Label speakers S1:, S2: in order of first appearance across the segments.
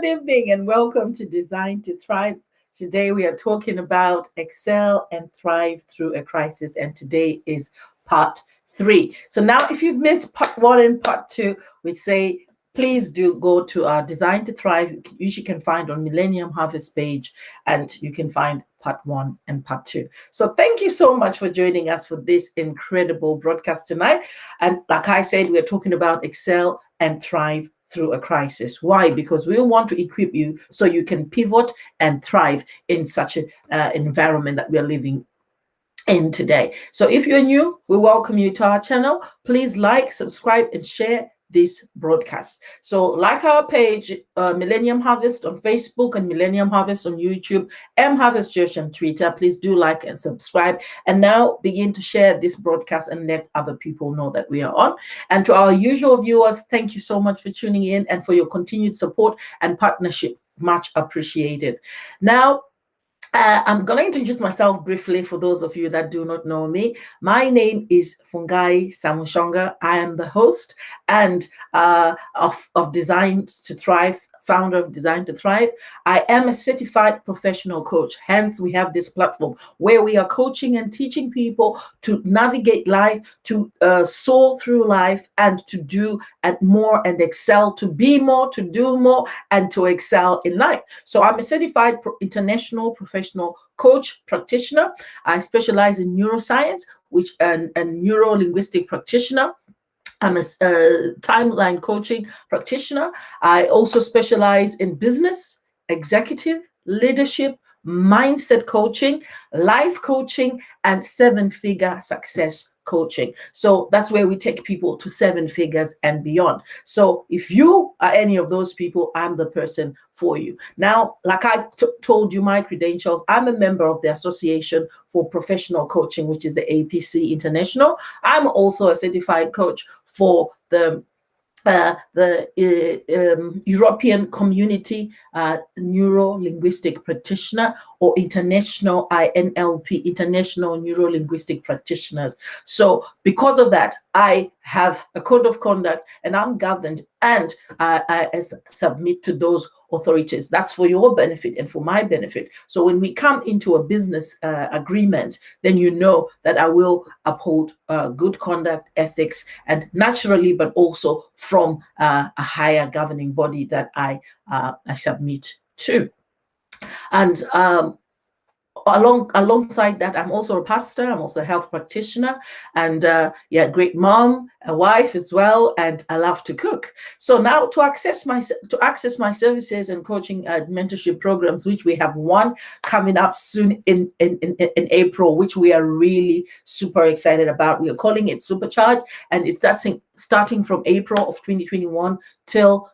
S1: evening and welcome to Design to Thrive. Today we are talking about excel and thrive through a crisis, and today is part three. So now, if you've missed part one and part two, we say please do go to our Design to Thrive, which you can find on Millennium Harvest page, and you can find part one and part two. So thank you so much for joining us for this incredible broadcast tonight. And like I said, we're talking about excel and thrive through a crisis. Why? Because we want to equip you so you can pivot and thrive in such an environment that we are living in today. So if you're new, we welcome you to our channel. Please like, subscribe, and share this broadcast. So like our page, Millennium Harvest on Facebook and Millennium Harvest on YouTube, M Harvest Church on Twitter. Please do like and subscribe, and now begin to share this broadcast and let other people know that we are on. And to our usual viewers, thank you so much for tuning in and for your continued support and partnership. Much appreciated. Now, I'm going to introduce myself briefly for those of you that do not know me. My name is Fungai Samushonga. I am the host and of Design to Thrive, founder of Design to Thrive. I am a certified professional coach. Hence, we have this platform where we are coaching and teaching people to navigate life, to soar through life, and to do and more and excel, to be more, to do more, and to excel in life. So I'm a certified international professional coach practitioner. I specialize in neuroscience, which and neuro-linguistic practitioner. I'm a timeline coaching practitioner. I also specialize in business, executive, leadership, mindset coaching, life coaching, and seven-figure success coaching. So that's where we take people to seven figures and beyond. So if you are any of those people, I'm the person for you. Now, like I told you my credentials, I'm a member of the Association for Professional Coaching, which is the APC International. I'm also a certified coach for the European Community Neuro-Linguistic Practitioner, or International INLP, International Neuro-Linguistic Practitioners. So because of that, I have a code of conduct and I'm governed, and I submit to those authorities. That's for your benefit and for my benefit. So when we come into a business agreement, then you know that I will uphold good conduct, ethics, and naturally, but also from a higher governing body that I submit to. And alongside that, I'm also a pastor. I'm also a health practitioner, and great mom, a wife as well, and I love to cook. So now to access my services and coaching mentorship programs, which we have one coming up soon in April, which we are really super excited about. We are calling it Supercharge, and it's starting from April of 2021 till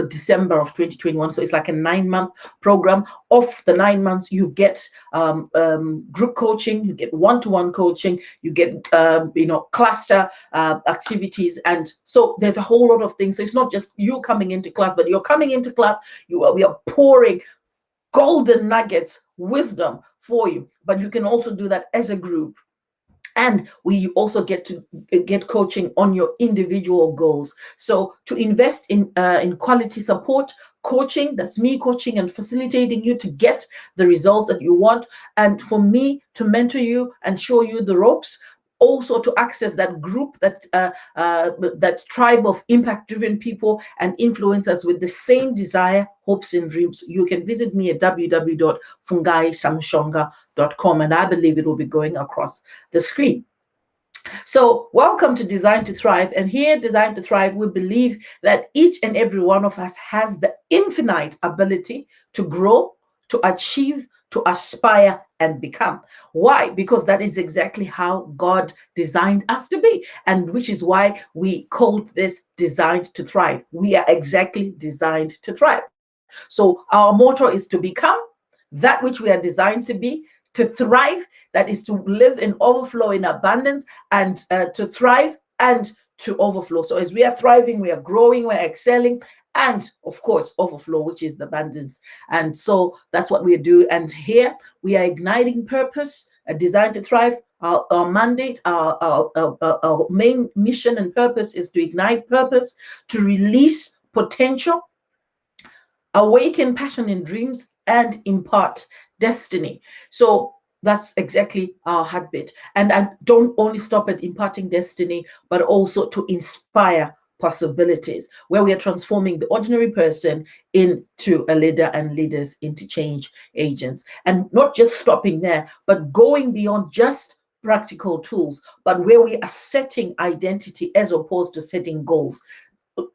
S1: December of 2021. So it's like a 9-month program. Of the 9 months, you get group coaching, you get one-to-one coaching, you get cluster activities, and so there's a whole lot of things. So it's not just you coming into class, but you're coming into class. We are pouring golden nuggets, wisdom for you. But you can also do that as a group. And we also get to get coaching on your individual goals. So to invest in quality support, coaching, that's me coaching and facilitating you to get the results that you want. And for me to mentor you and show you the ropes, also to access that group, that tribe of impact-driven people and influencers with the same desire, hopes, and dreams. You can visit me at www.fungaisamshonga.com, and I believe it will be going across the screen. So welcome to Design to Thrive. And here, Design to Thrive, we believe that each and every one of us has the infinite ability to grow, to achieve, to aspire, and become. Why? Because that is exactly how God designed us to be, and which is why we called this Designed to Thrive. We are exactly designed to thrive. So our motto is to become that which we are designed to be, to thrive, that is to live in overflow, in abundance, and to thrive and to overflow. So as we are thriving, we are growing, we're excelling, and of course, overflow, which is the abundance. And so that's what we do. And here we are igniting purpose, a Design to Thrive. Our mandate, our main mission and purpose is to ignite purpose, to release potential, awaken passion and dreams, and impart destiny. So that's exactly our heartbeat. And I don't only stop at imparting destiny, but also to inspire possibilities, where we are transforming the ordinary person into a leader and leaders into change agents. And not just stopping there, but going beyond just practical tools, but where we are setting identity as opposed to setting goals.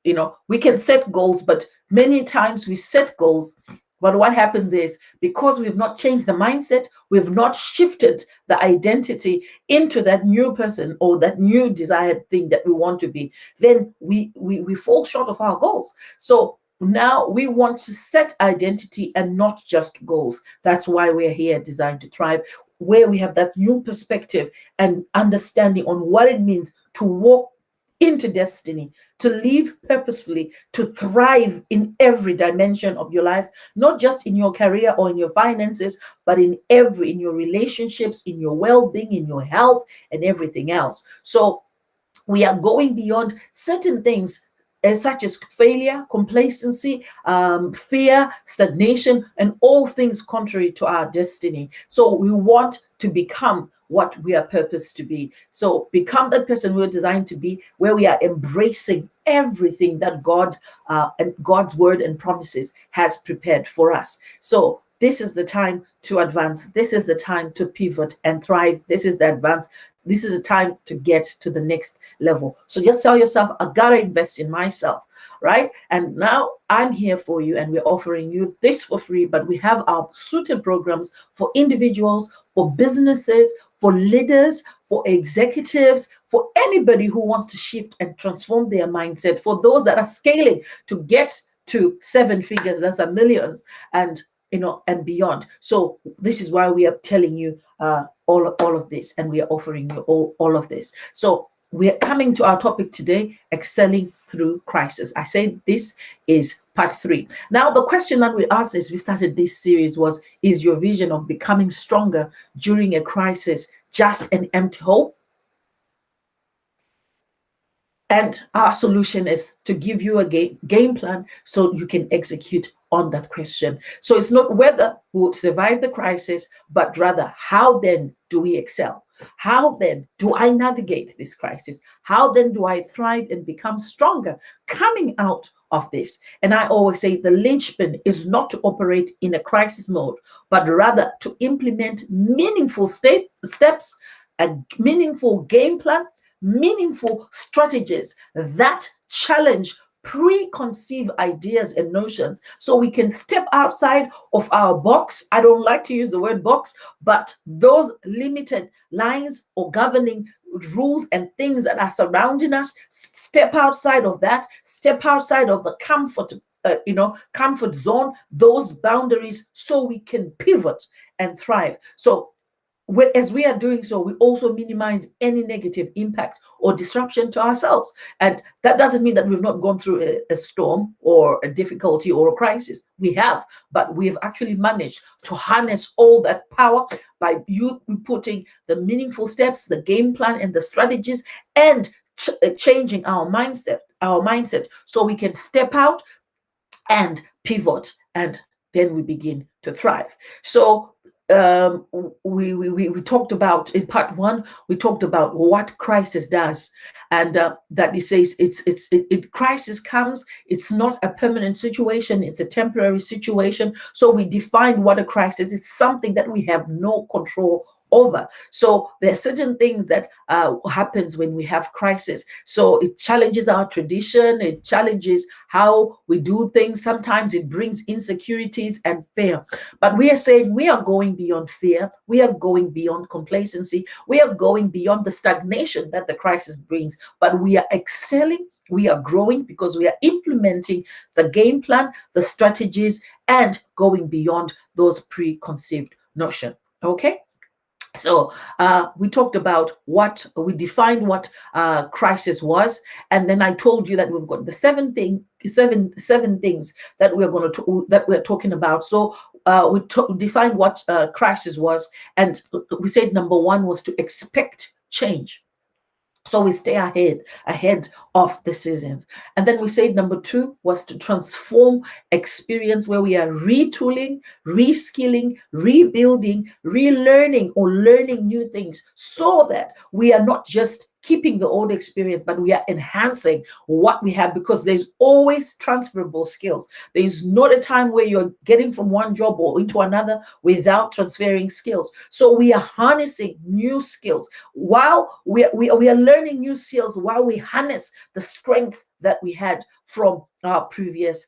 S1: We can set goals, but many times we set goals, but what happens is, because we've not changed the mindset, we've not shifted the identity into that new person or that new desired thing that we want to be, then we fall short of our goals. So now we want to set identity and not just goals. That's why we're here at Design to Thrive, where we have that new perspective and understanding on what it means to walk into destiny, to live purposefully, to thrive in every dimension of your life, not just in your career or in your finances, but in your relationships, in your well-being, in your health, and everything else. So we are going beyond certain things, such as failure, complacency, fear, stagnation, and all things contrary to our destiny. So we want to become what we are purposed to be. So become that person we're designed to be, where we are embracing everything that God and God's word and promises has prepared for us. So this is the time to advance. This is the time to pivot and thrive. This is the advance. This is the time to get to the next level. So just tell yourself, I gotta invest in myself, right? And now I'm here for you, and we're offering you this for free, but we have our suited programs for individuals, for businesses, for leaders, for executives, for anybody who wants to shift and transform their mindset, for those that are scaling to get to 7 figures, that's a millions, and and beyond. So this is why we are telling you all of this, and we are offering you all of this. So we are coming to our topic today, excelling through crisis. I say this is part 3. Now, the question that we asked as we started this series was, is your vision of becoming stronger during a crisis just an empty hope? And our solution is to give you a game plan so you can execute on that question. So it's not whether we would survive the crisis, but rather, how then do we excel? How then do I navigate this crisis? How then do I thrive and become stronger coming out of this? And I always say the linchpin is not to operate in a crisis mode, but rather to implement meaningful steps, a meaningful game plan, meaningful strategies that challenge preconceived ideas and notions, so we can step outside of our box. I don't like to use the word box, but those limited lines or governing rules and things that are surrounding us, step outside of that, step outside of the comfort zone, those boundaries, so we can pivot and thrive. So as we are doing so, we also minimize any negative impact or disruption to ourselves. And that doesn't mean that we've not gone through a storm or a difficulty or a crisis. We have, but we've actually managed to harness all that power by you putting the meaningful steps, the game plan, and the strategies, and changing our mindset, so we can step out and pivot, and then we begin to thrive. So we talked about, in part 1, we talked about what crisis does, and that it says crisis comes, it's not a permanent situation, it's a temporary situation. So we defined what a crisis is. It's something that we have no control over. So there are certain things that happens when we have crisis. So it challenges our tradition, it challenges how we do things. Sometimes it brings insecurities and fear. But we are saying we are going beyond fear, we are going beyond complacency, we are going beyond the stagnation that the crisis brings, but we are excelling, we are growing, because we are implementing the game plan, the strategies, and going beyond those preconceived notions. Okay. So we talked about we defined what crisis was, and then I told you that we've got the seven things that we're talking about. So we defined what crisis was, and we said number 1 was to expect change. So we stay ahead of the seasons. And then we said number 2 was to transform experience, where we are retooling, reskilling, rebuilding, relearning, or learning new things, so that we are not just keeping the old experience, but we are enhancing what we have, because there's always transferable skills. There's not a time where you're getting from one job or into another without transferring skills. So we are harnessing new skills while we are learning new skills, while we harness the strength that we had from our previous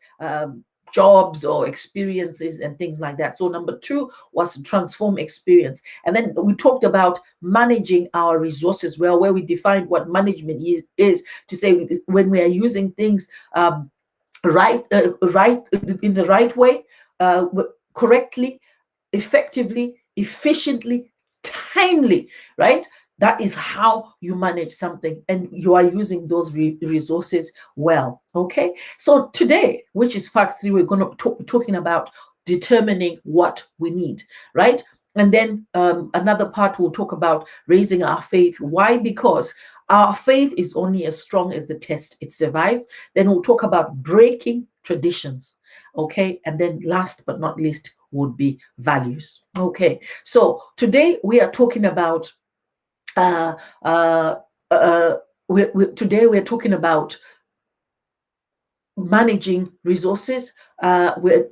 S1: jobs or experiences and things like that. So number 2 was to transform experience. And then we talked about managing our resources well, where we defined what management is to say when we are using things right in the right way, correctly, effectively, efficiently, timely, right? That is how you manage something, and you are using those resources well. Okay. So today, which is part 3, we're going to talking about determining what we need, right? And then another part we'll talk about raising our faith. Why? Because our faith is only as strong as the test it survives. Then we'll talk about breaking traditions. Okay. And then last but not least would be values. Okay. So today we are talking about today we're talking about managing resources. We're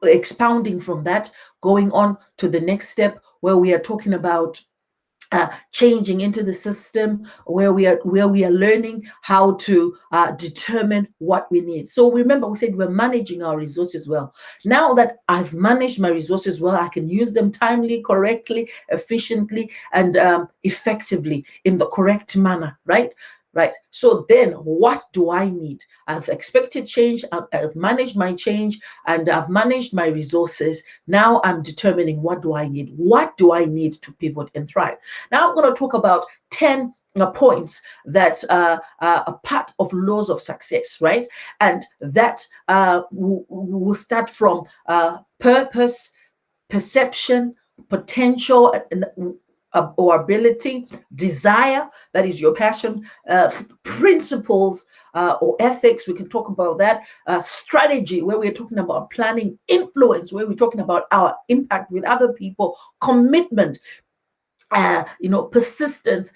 S1: expounding from that, going on to the next step, where we are talking about changing into the system, where we are learning how to determine what we need. So remember, we said we're managing our resources well. Now that I've managed my resources well, I can use them timely, correctly, efficiently, and effectively in the correct manner, right? Right. So then what do I need? I've expected change. I've managed my change, and I've managed my resources. Now I'm determining what do I need? What do I need to pivot and thrive? Now I'm going to talk about 10 points that are part of laws of success, right? And that will start from purpose, perception, potential, or ability, desire, that is your passion, principles or ethics, we can talk about that, strategy, where we're talking about planning, influence, where we're talking about our impact with other people, commitment, persistence,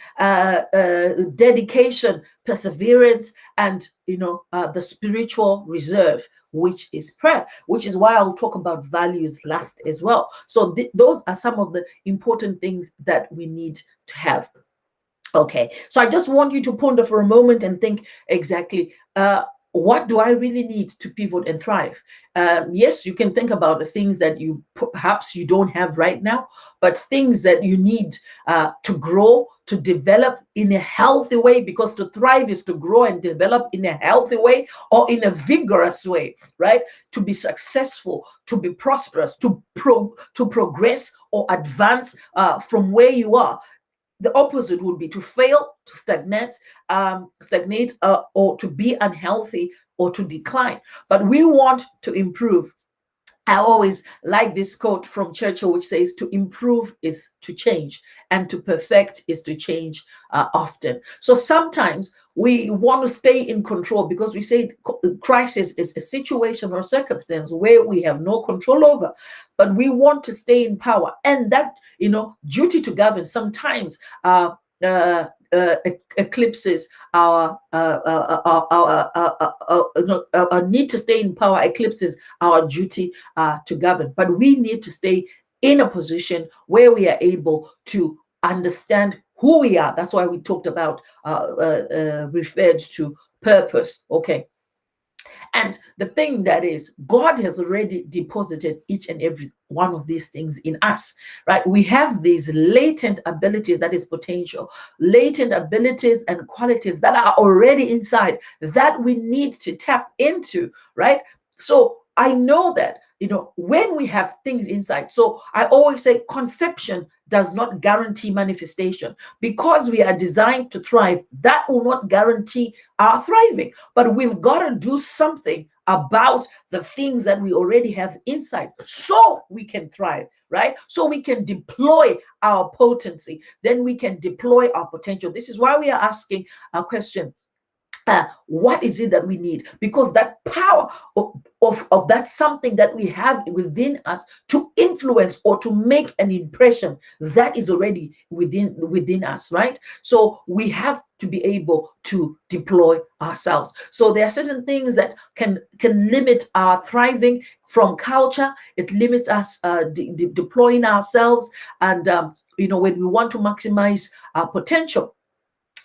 S1: dedication, perseverance, and the spiritual reserve, which is prayer, which is why I'll talk about values last as well. So those are some of the important things that we need to have. Okay, so I just want you to ponder for a moment and think exactly, what do I really need to pivot and thrive? Yes, you can think about the things that you perhaps you don't have right now, but things that you need to grow, to develop in a healthy way, because to thrive is to grow and develop in a healthy way or in a vigorous way, right? To be successful, to be prosperous, to progress or advance from where you are. The opposite would be to fail, to stagnate, or to be unhealthy or to decline. But we want to improve. I always like this quote from Churchill, which says, to improve is to change, and to perfect is to change often. So sometimes we want to stay in control, because we say crisis is a situation or circumstance where we have no control over, but we want to stay in power. And that, duty to govern sometimes eclipses our need to stay in power, eclipses our duty to govern. But we need to stay in a position where we are able to understand who we are. That's why we talked about referred to purpose. Okay. And the thing that is, God has already deposited each and every one of these things in us, right? We have these latent abilities, that is potential, latent abilities and qualities that are already inside that we need to tap into, right? So I know that, when we have things inside, so I always say conception does not guarantee manifestation. Because we are designed to thrive, that will not guarantee our thriving. But we've got to do something about the things that we already have inside so we can thrive, right? So we can deploy our potency, then we can deploy our potential. This is why we are asking our question. What is it that we need? Because that power of that something that we have within us to influence or to make an impression, that is already within us, right? So we have to be able to deploy ourselves. So there are certain things that can limit our thriving from culture. It limits us deploying ourselves, and when we want to maximize our potential.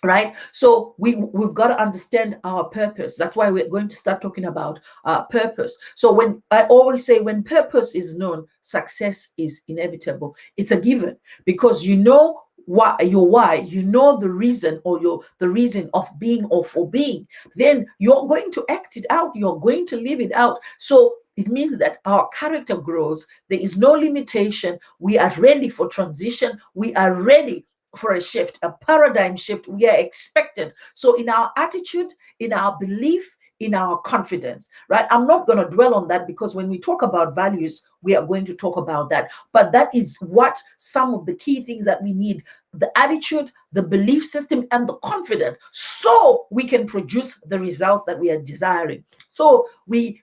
S1: Right, so we've got to understand our purpose. That's why we're going to start talking about purpose. So when I always say, when purpose is known, success is inevitable. It's a given, because you know why, you know the reason, or the reason of being or for being. Then you're going to act it out, you're going to live it out. So it means that our character grows. There is no limitation. We are ready for transition. We are ready for a shift, a paradigm shift. We are expected. So in our attitude, in our belief, in our confidence, right? I'm not going to dwell on that, because when we talk about values, we are going to talk about that. But that is what some of the key things that we need: the attitude, the belief system, and the confidence, so we can produce the results that we are desiring. So we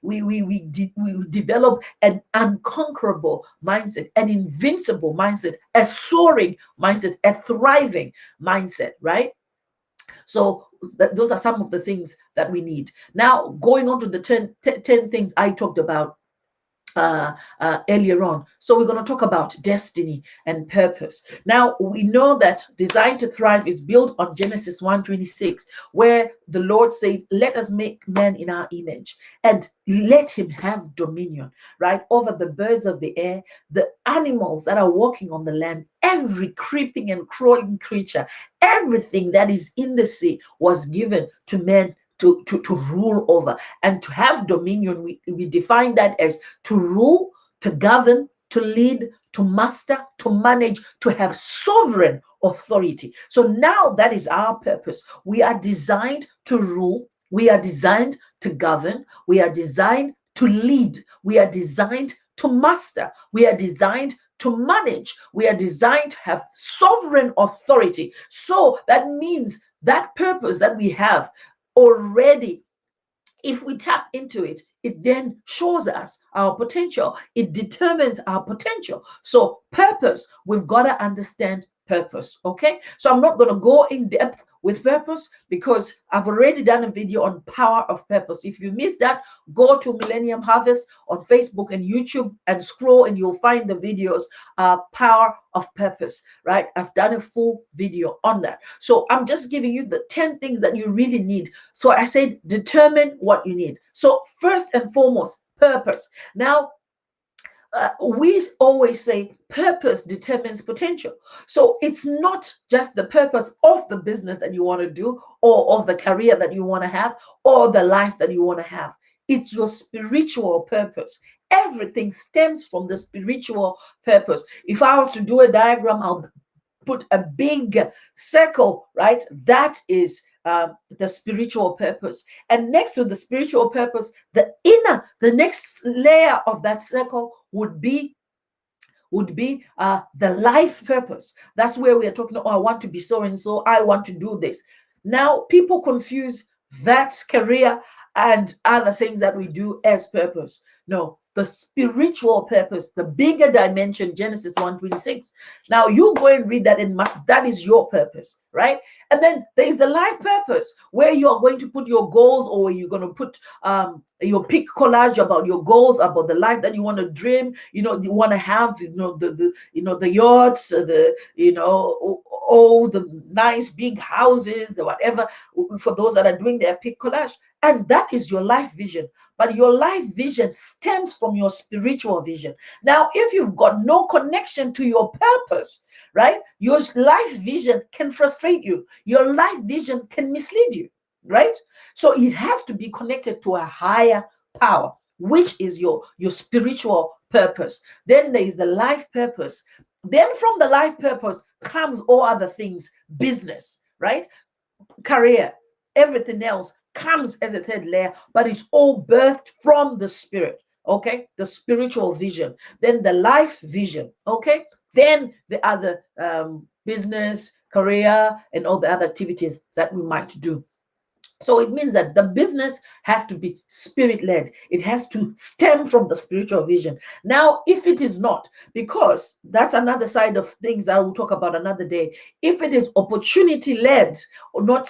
S1: develop an unconquerable mindset, an invincible mindset, a soaring mindset, a thriving mindset, right? So those are some of the things that we need. Now, going on to the 10 things I talked about earlier on. So we're going to talk about destiny and purpose. Now, we know that Design to Thrive is built on Genesis 1:26, where the Lord said, let us make man in our image and let him have dominion, right, over the birds of the air, the animals that are walking on the land, every creeping and crawling creature, everything that is in the sea was given to man to rule over and to have dominion. We define that as to rule, to govern, to lead, to master, to manage, to have sovereign authority. So now that is our purpose. We are designed to rule. We are designed to govern. We are designed to lead. We are designed to master. We are designed to manage. We are designed to have sovereign authority. So that means that purpose that we have already, if we tap into it, it then shows us our potential. It determines our potential. So purpose, we've got to understand purpose. Okay, so I'm not going to go in depth with purpose, because I've already done a video on power of purpose. If you missed that, go to Millennium Harvest on Facebook and YouTube and scroll, and you'll find the videos, power of purpose, right? I've done a full video on that. So I'm just giving you the 10 things that you really need. So I said, determine what you need. So first and foremost, purpose. Now, we always say purpose determines potential. So it's not just the purpose of the business that you want to do, or of the career that you want to have, or the life that you want to have. It's your spiritual purpose. Everything stems from the spiritual purpose. If I was to do a diagram, I'll put a big circle, right? That is the spiritual purpose. And next to the spiritual purpose, the next layer of that circle would be the life purpose. That's where we are talking, I want to be so and so, I want to do this. Now, people confuse that career and other things that we do as purpose. No, the spiritual purpose, the bigger dimension, Genesis 1:26. Now you go and read that in Mark. That is your purpose, right? And then there is the life purpose, where you are going to put your goals, or you're going to put your pick collage about your goals, about the life that you want to dream. You want to have, the yachts, all the nice big houses, the whatever, for those that are doing their pick collage. And that is your life vision. But your life vision stems from your spiritual vision. Now, if you've got no connection to your purpose, right, your life vision can frustrate you. Your life vision can mislead you, right? So it has to be connected to a higher power, which is your spiritual purpose. Then there is the life purpose. Then from the life purpose comes all other things, business, right? Career, everything else comes as a third layer, but it's all birthed from the spirit. Okay, the spiritual vision, then the life vision. Okay, then the other business, career, and all the other activities that we might do. So it means that the business has to be spirit led. It has to stem from the spiritual vision. Now, if it is not, because that's another side of things I will talk about another day. If it is opportunity led or not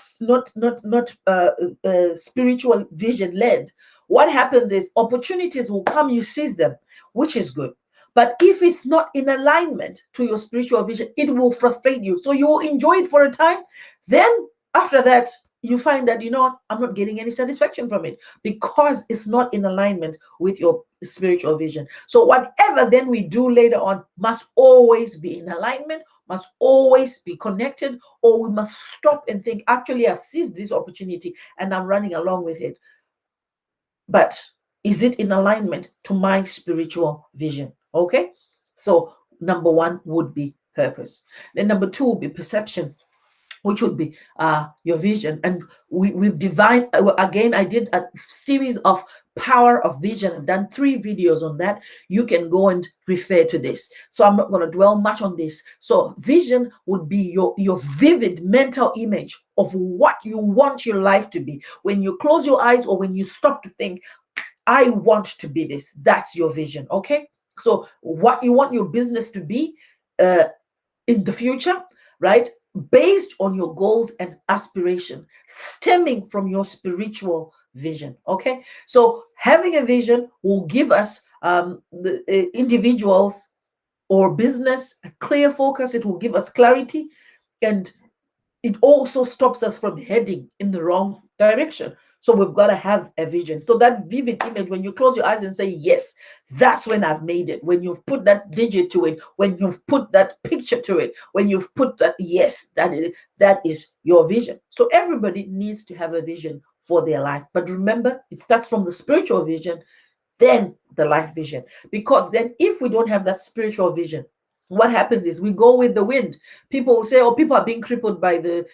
S1: spiritual vision led, what happens is opportunities will come, you seize them, which is good. But if it's not in alignment to your spiritual vision, it will frustrate you. So you will enjoy it for a time. Then after that, you find that, I'm not getting any satisfaction from it because it's not in alignment with your spiritual vision. So whatever then we do later on must always be in alignment, must always be connected, or we must stop and think, actually, I've seized this opportunity and I'm running along with it. But is it in alignment to my spiritual vision? Okay. So number one would be purpose. Then number two would be perception, which would be your vision. And we've divided, again, I did a series of power of vision. I've done 3 videos on that. You can go and refer to this. So I'm not going to dwell much on this. So vision would be your vivid mental image of what you want your life to be. When you close your eyes or when you stop to think, I want to be this, that's your vision. Okay. So what you want your business to be in the future, right? Based on your goals and aspiration, stemming from your spiritual vision. Okay, so having a vision will give us the individuals or business a clear focus. It will give us clarity, and it also stops us from heading in the wrong direction. So we've got to have a vision. So that vivid image, when you close your eyes and say, yes, that's when I've made it. When you've put that digit to it, when you've put that picture to it, when you've put that, yes, that is your vision. So everybody needs to have a vision for their life. But remember, it starts from the spiritual vision, then the life vision. Because then if we don't have that spiritual vision, what happens is we go with the wind. People will say, oh, people are being crippled by the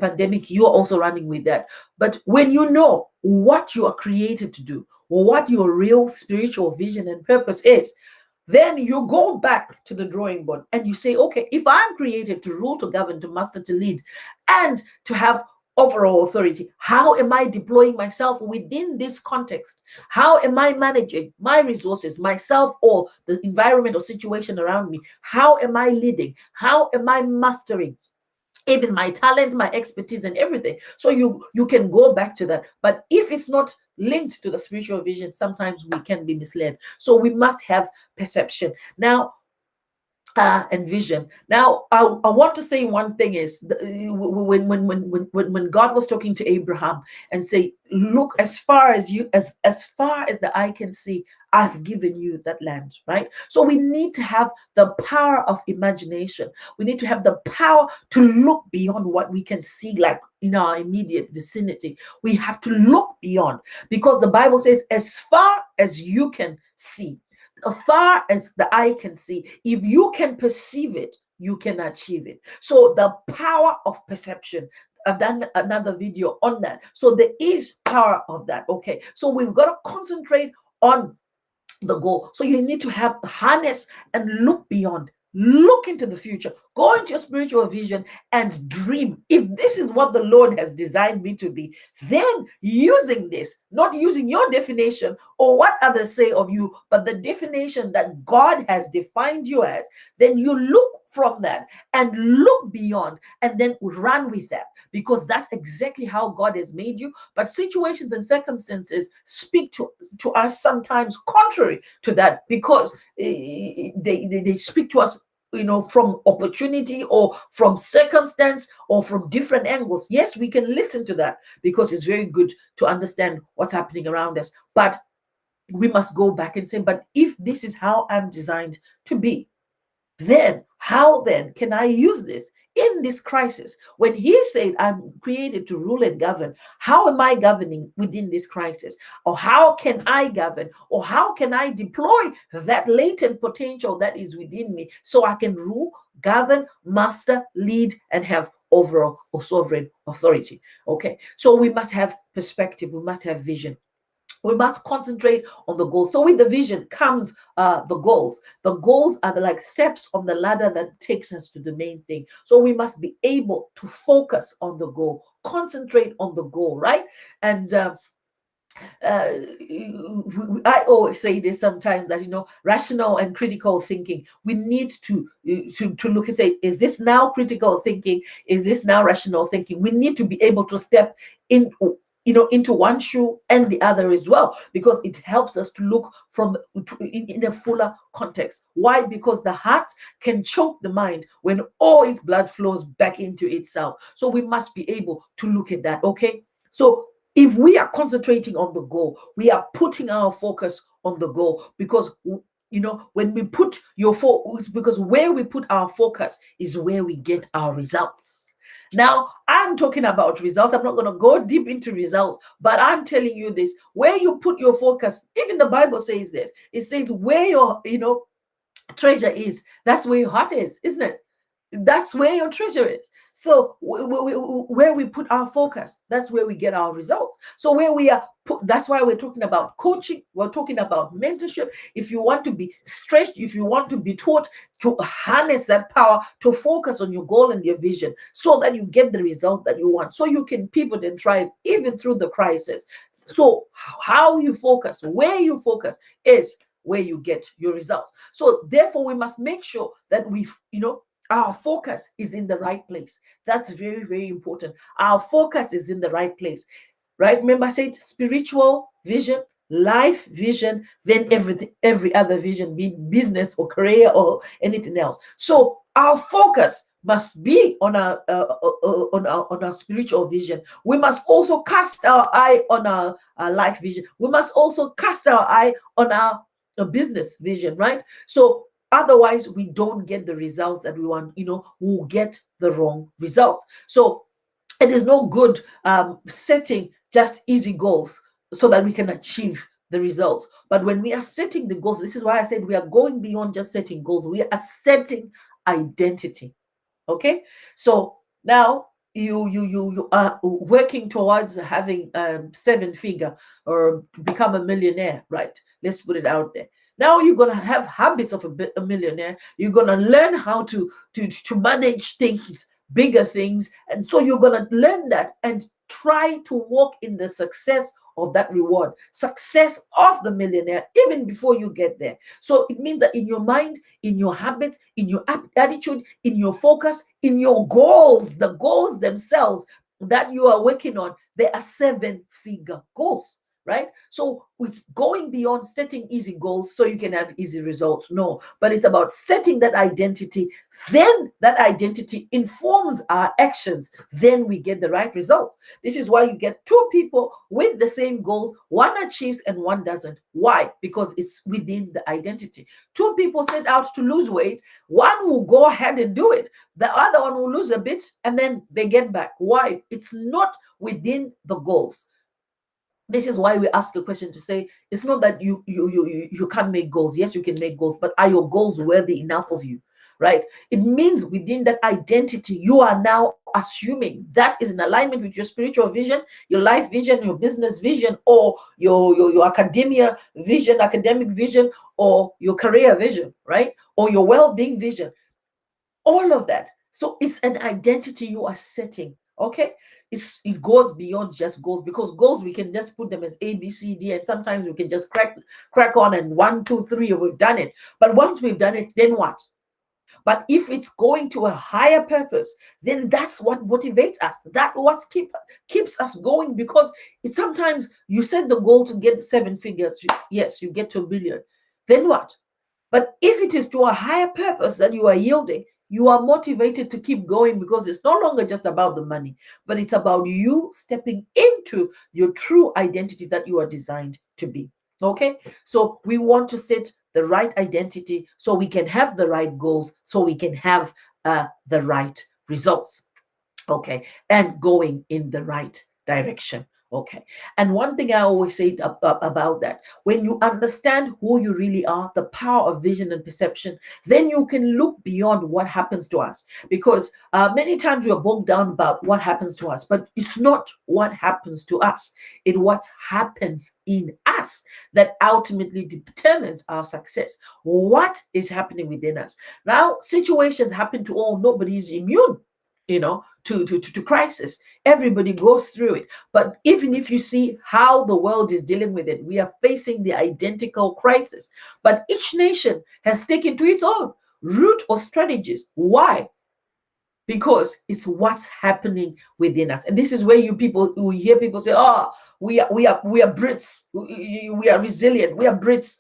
S1: pandemic. You're also running with that. But when you know what you are created to do, or what your real spiritual vision and purpose is, then you go back to the drawing board and you say, okay, if I'm created to rule, to govern, to master, to lead, and to have overall authority, how am I deploying myself within this context? How am I managing my resources, myself, or the environment or situation around me? How am I leading? How am I mastering even my talent, my expertise, and everything? So you can go back to that. But if it's not linked to the spiritual vision, sometimes we can be misled. So we must have perception. Now, and vision. Now, I want to say one thing is when God was talking to Abraham and say, look, as far as the eye can see, I've given you that land, right? So we need to have the power of imagination. We need to have the power to look beyond what we can see, like in our immediate vicinity. We have to look beyond, because the Bible says, as far as you can see, as far as the eye can see, if you can perceive it, you can achieve it. So the power of perception, I've done another video on that. So there is power of that. Okay, so we've got to concentrate on the goal. So you need to have harness and look beyond. Look into the future, go into your spiritual vision and dream. If this is what the Lord has designed me to be, then using this, not using your definition or what others say of you, but the definition that God has defined you as, then you look from that and look beyond and then run with that, because that's exactly how God has made you. But situations and circumstances speak to us sometimes contrary to that, because they speak to us from opportunity or from circumstance or from different angles. Yes, we can listen to that because it's very good to understand what's happening around us, but we must go back and say, but if this is how I'm designed to be, then how then can I use this in this crisis? When he said I'm created to rule and govern, how am I governing within this crisis? Or how can I govern? Or how can I deploy that latent potential that is within me so I can rule, govern, master, lead, and have overall or sovereign authority. Okay, so we must have perspective, we must have vision. We must concentrate on the goals. So with the vision comes the goals. The goals are the like steps on the ladder that takes us to the main thing. So we must be able to focus on the goal, concentrate on the goal, right? And I always say this sometimes, that rational and critical thinking, we need to look and say, is this now critical thinking, is this now rational thinking? We need to be able to step in, into one shoe and the other as well, because it helps us to look in a fuller context. Why? Because the heart can choke the mind when all its blood flows back into itself. So we must be able to look at that. Okay, so if we are concentrating on the goal, we are putting our focus on the goal, because when we put your focus, because where we put our focus is where we get our results. Now, I'm talking about results. I'm not going to go deep into results, but I'm telling you this: where you put your focus, even the Bible says this. It says where your treasure is, that's where your heart is, isn't it? That's where your treasure is. So where we put our focus, that's where we get our results. So where we are put, that's why we're talking about coaching, we're talking about mentorship. If you want to be stretched, if you want to be taught to harness that power, to focus on your goal and your vision, so that you get the result that you want, so you can pivot and thrive even through the crisis. So how you focus, where you focus, is where you get your results. So therefore, we must make sure that our focus is in the right place. That's very, very important. Our focus is in the right place, right? Remember, I said spiritual vision, life vision, then every other vision, be it business or career or anything else. So our focus must be on our spiritual vision. We must also cast our eye on our life vision. We must also cast our eye on our business vision, right? So otherwise, we don't get the results that we want. We'll get the wrong results. So it is no good setting just easy goals so that we can achieve the results. But when we are setting the goals, this is why I said we are going beyond just setting goals. We are setting identity. Okay, so now you are working towards having 7-figure or become a millionaire, right? Let's put it out there. Now you're gonna have habits of a millionaire. You're gonna learn how to manage things, bigger things, and so you're gonna learn that and try to walk in the success of that reward, success of the millionaire, even before you get there. So it means that in your mind, in your habits, in your attitude, in your focus, in your goals, the goals themselves that you are working on, they are 7-figure goals, right? So it's going beyond setting easy goals so you can have easy results. No, but it's about setting that identity. Then that identity informs our actions. Then we get the right results. This is why you get 2 people with the same goals. One achieves and one doesn't. Why? Because it's within the identity. 2 people set out to lose weight. One will go ahead and do it. The other one will lose a bit and then they get back. Why? It's not within the goals. This is why we ask a question to say, it's not that you can't make goals. Yes, you can make goals, but are your goals worthy enough of you, right? It means within that identity, you are now assuming that is in alignment with your spiritual vision, your life vision, your business vision, or your academia vision, academic vision, or your career vision, right? Or your well-being vision, all of that. So it's an identity you are setting. Okay, it goes beyond just goals, because goals we can just put them as A, B, C, D, and sometimes we can just crack on and 1, 2, 3, we've done it. But once we've done it, then what? But if it's going to a higher purpose, then that's what motivates us. That's what keeps us going, because sometimes you set the goal to get 7 figures. Yes, you get to $1 billion. Then what? But if it is to a higher purpose that you are yielding, you are motivated to keep going, because it's no longer just about the money, but it's about you stepping into your true identity that you are designed to be. Okay, so we want to set the right identity so we can have the right goals, so we can have the right results. Okay, and going in the right direction. Okay. And one thing I always say about that, when you understand who you really are, the power of vision and perception, then you can look beyond what happens to us. Because many times we are bogged down about what happens to us, but it's not what happens to us. It's what happens in us that ultimately determines our success. What is happening within us? Now, situations happen to all. Nobody is immune, to crisis. Everybody goes through it. But even if you see how the world is dealing with it, we are facing the identical crisis. But each nation has taken to its own route or strategies. Why? Because it's what's happening within us. And this is where you hear people say, oh, we are Brits, we are resilient, we are Brits,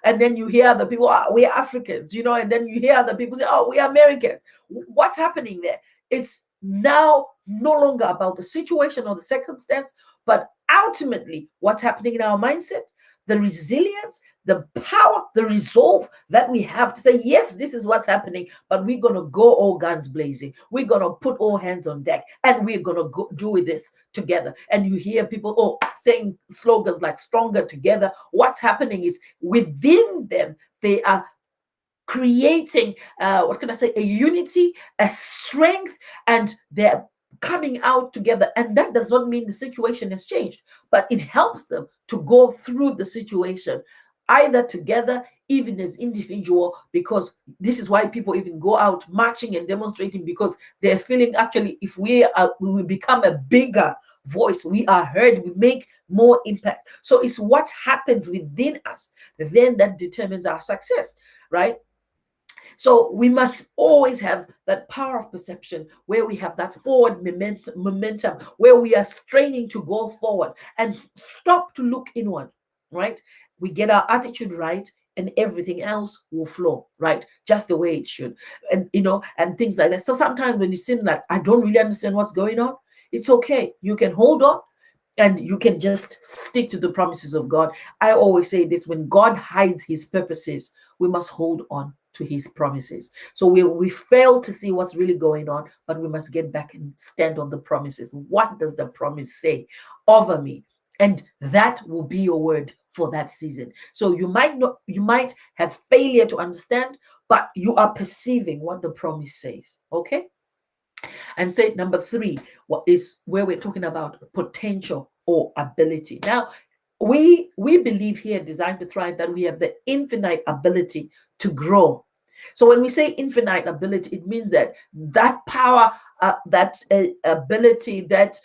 S1: and then you hear other people, oh, we are Africans, and then you hear other people say, oh, we are Americans. What's happening there? It's now no longer about the situation or the circumstance, but ultimately what's happening in our mindset, the resilience, the power, the resolve that we have to say, yes, this is what's happening, but we're going to go all guns blazing. We're going to put all hands on deck, and we're going to go do this together. And you hear people saying slogans like stronger together. What's happening is within them, they are creating, a unity, a strength, and they're coming out together. And that does not mean the situation has changed, but it helps them to go through the situation either together, even as individual, because this is why people even go out marching and demonstrating, because they're feeling, actually, if we become a bigger voice, we are heard, we make more impact. So it's what happens within us then that determines our success, right? So we must always have that power of perception, where we have that forward momentum, where we are straining to go forward and stop to look inward, right? We get our attitude right, and everything else will flow, right? Just the way it should. And, and things like that. So sometimes when it seems like I don't really understand what's going on, it's okay. You can hold on, and you can just stick to the promises of God. I always say this: when God hides his purposes, we must hold on to his promises. So we fail to see what's really going on, but we must get back and stand on the promises. What does the promise say over me? And that will be your word for that season. So you might have failure to understand, but you are perceiving what the promise says. Okay. And say number 3, what is where we're talking about potential or ability. Now, we believe here, Designed to Thrive, that we have the infinite ability to grow. So when we say infinite ability, it means that power, that ability that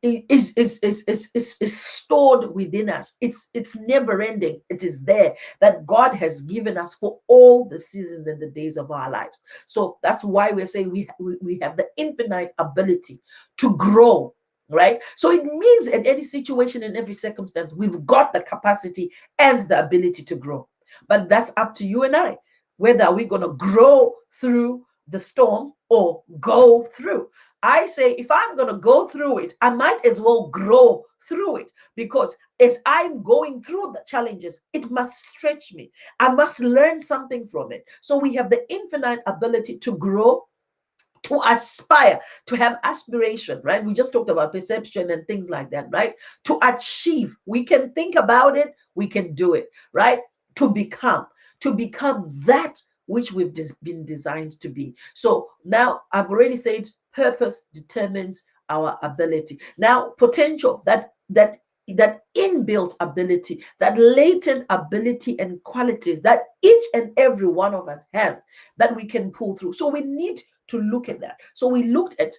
S1: is stored within us. It's never ending. It is there, that God has given us for all the seasons and the days of our lives. So that's why we're saying we have the infinite ability to grow. Right? So it means in any situation, in every circumstance, we've got the capacity and the ability to grow. But that's up to you and I, whether we're going to grow through the storm or go through. I say, if I'm going to go through it, I might as well grow through it, because as I'm going through the challenges, it must stretch me. I must learn something from it. So we have the infinite ability to grow, to aspire, to have aspiration, right? We just talked about perception and things like that, right? To achieve, we can think about it, we can do it, right? To become that which we've just been designed to be. So now I've already said purpose determines our ability. Now, potential, that inbuilt ability, that latent ability and qualities that each and every one of us has, that we can pull through. So we need to look at that. So we looked at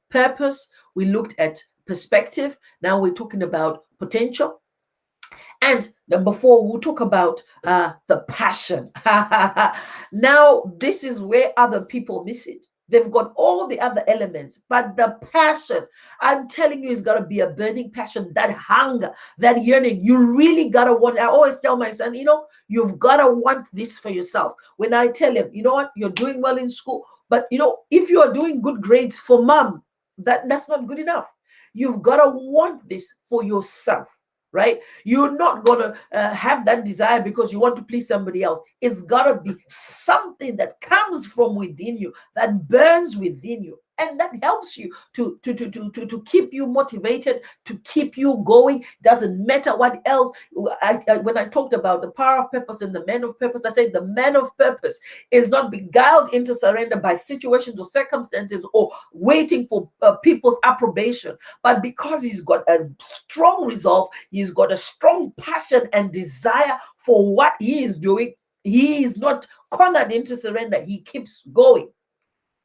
S1: purpose, we looked at perspective. Now we're talking about potential. And number 4, we'll talk about the passion. Now, this is where other people miss it. They've got all the other elements, but the passion, I'm telling you, is got to be a burning passion, that hunger, that yearning. You really got to want. I always tell my son, you've got to want this for yourself. When I tell him, you know what, you're doing well in school, but if you are doing good grades for mom, that's not good enough. You've got to want this for yourself. Right? You're not going to have that desire because you want to please somebody else. It's got to be something that comes from within you, that burns within you. And that helps you to keep you motivated, to keep you going. Doesn't matter what else. When I talked about the power of purpose and the man of purpose, I said the man of purpose is not beguiled into surrender by situations or circumstances or waiting for people's approbation, but because he's got a strong resolve, he's got a strong passion and desire for what he is doing. He is not cornered into surrender. He keeps going.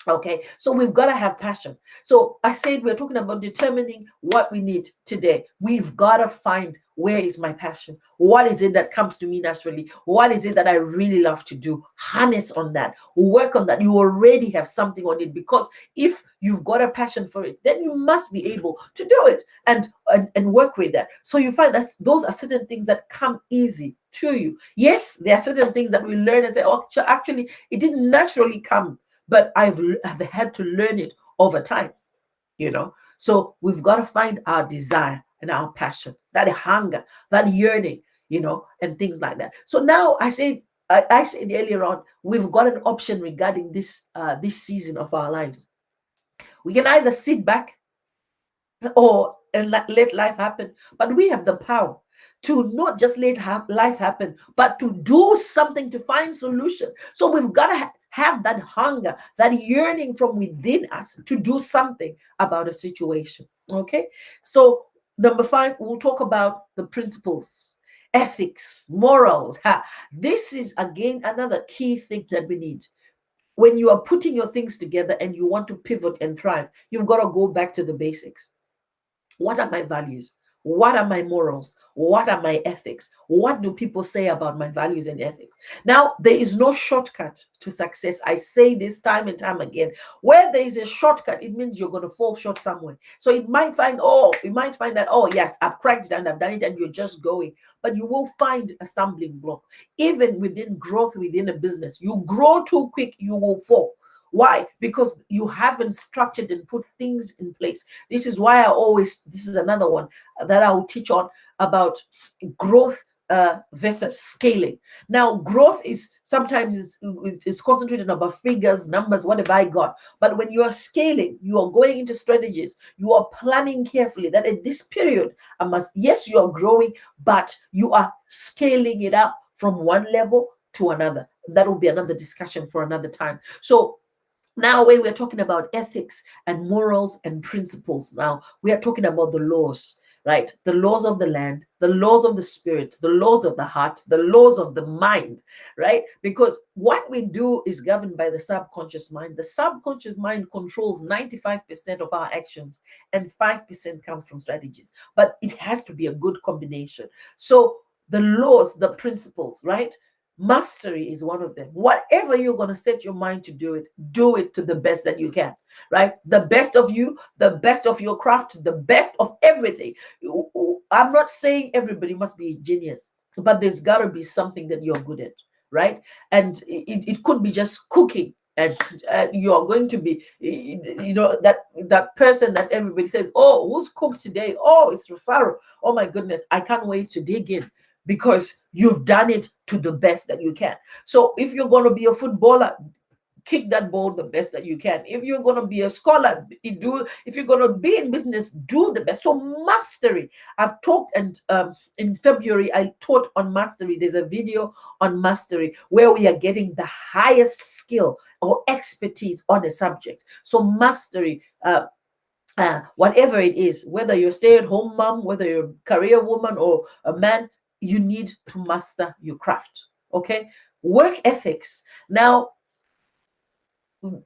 S1: Okay, so we've got to have passion. So I said we're talking about determining what we need today. We've got to find, where is my passion? What is it that comes to me naturally? What is it that I really love to do? Harness on that, work on that. You already have something on it, because if you've got a passion for it, then you must be able to do it and work with that. So you find that those are certain things that come easy to you. Yes, there are certain things that we learn and say, oh, actually, it didn't naturally come, but I've had to learn it over time, So we've got to find our desire and our passion, that hunger, that yearning, and things like that. So now I said earlier on, we've got an option regarding this season of our lives. We can either sit back or let life happen, but we have the power to not just let life happen, but to do something, to find solution. So we've got to have that hunger, that yearning from within us to do something about a situation. Okay, so number 5, we'll talk about the principles, ethics, morals. This is again another key thing that we need. When you are putting your things together and you want to pivot and thrive, you've got to go back to the basics. What are my values? What are my morals? What are my ethics? What do people say about my values and ethics? Now, there is no shortcut to success. I say this time and time again. Where there is a shortcut, it means you're going to fall short somewhere. So you might find that, oh, yes, I've cracked it and I've done it, and you're just going. But you will find a stumbling block. Even within growth within a business, you grow too quick, you will fall. Why? Because you haven't structured and put things in place. This is why this is another one that I will teach on, about growth versus scaling. Now, growth is sometimes it's concentrated about figures, numbers, whatever I got. But when you are scaling, you are going into strategies, you are planning carefully that at this period, yes, you are growing, but you are scaling it up from one level to another. That will be another discussion for another time. So now, when we're talking about ethics and morals and principles, now we are talking about the laws, right? The laws of the land, the laws of the spirit, the laws of the heart, the laws of the mind, right? Because what we do is governed by the subconscious mind. The subconscious mind controls 95% of our actions, and 5% comes from strategies. But it has to be a good combination. So the laws, the principles, right? Mastery is one of them. Whatever you're going to set your mind to do it to the best that you can, right? The best of you, the best of your craft, the best of everything. I'm not saying everybody must be a genius, but there's got to be something that you're good at, right? And it could be just cooking. And you're going to be, that person that everybody says, oh, who's cooked today? Oh, it's Rufaro. Oh my goodness, I can't wait to dig in, because you've done it to the best that you can. So if you're going to be a footballer, kick that ball the best that you can. If you're going to be a scholar, if you're going to be in business, do the best. So mastery. I've talked, and in February, I taught on mastery. There's a video on mastery where we are getting the highest skill or expertise on a subject. So mastery, whatever it is, whether you're a stay-at-home mom, whether you're a career woman or a man, you need to master your craft. Okay, work ethics. Now, we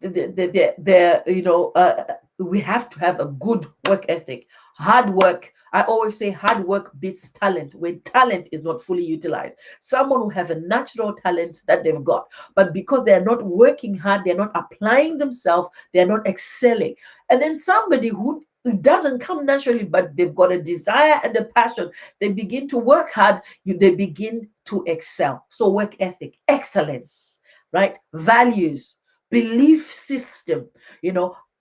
S1: have to have a good work ethic. Hard work. I always say hard work beats talent when talent is not fully utilized. Someone who have a natural talent that they've got, but because they are not working hard, they're not applying themselves, they're not excelling. And then somebody who it doesn't come naturally, but they've got a desire and a passion, they begin to work hard, they begin to excel. So work ethic, excellence, right? Values, belief system,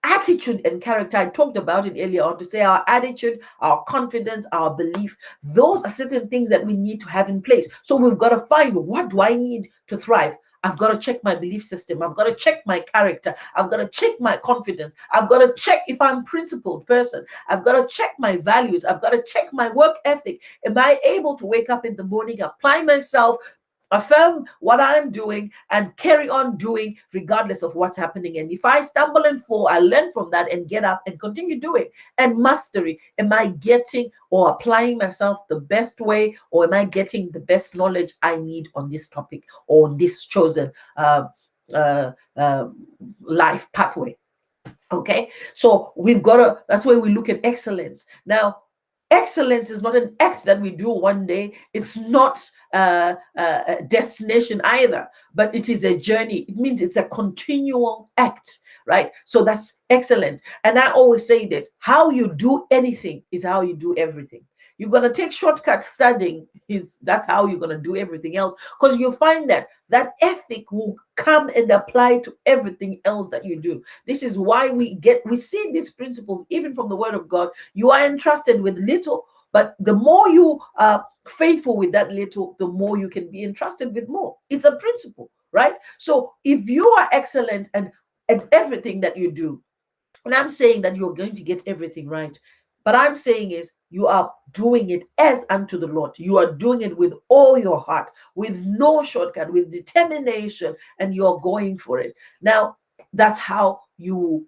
S1: attitude and character. I talked about it earlier on, to say our attitude, our confidence, our belief, those are certain things that we need to have in place. So we've got to find, what do I need to thrive? I've got to check my belief system. I've got to check my character. I've got to check my confidence. I've got to check if I'm a principled person. I've got to check my values. I've got to check my work ethic. Am I able to wake up in the morning, apply myself, affirm what I'm doing, and carry on doing regardless of what's happening? And if I stumble and fall, I learn from that and get up and continue doing. And mastery, am I getting or applying myself the best way, or am I getting the best knowledge I need on this topic or on this chosen life pathway? Okay, so we've got to, that's why we look at excellence. Now, excellence is not an act that we do one day. It's not a destination either, but it is a journey. It means it's a continual act, right? So that's excellent. And I always say this: how you do anything is how you do everything. You're going to take shortcut studying, that's how you're going to do everything else, because you find that that ethic will come and apply to everything else that you do. This is why we see these principles even from the Word of God. You are entrusted with little, but the more you are faithful with that little, the more you can be entrusted with more. It's a principle, right? So if you are excellent at everything that you do, and I'm saying that you're going to get everything right, but I'm saying is you are doing it as unto the Lord. You are doing it with all your heart, with no shortcut, with determination, and you're going for it. Now, that's how you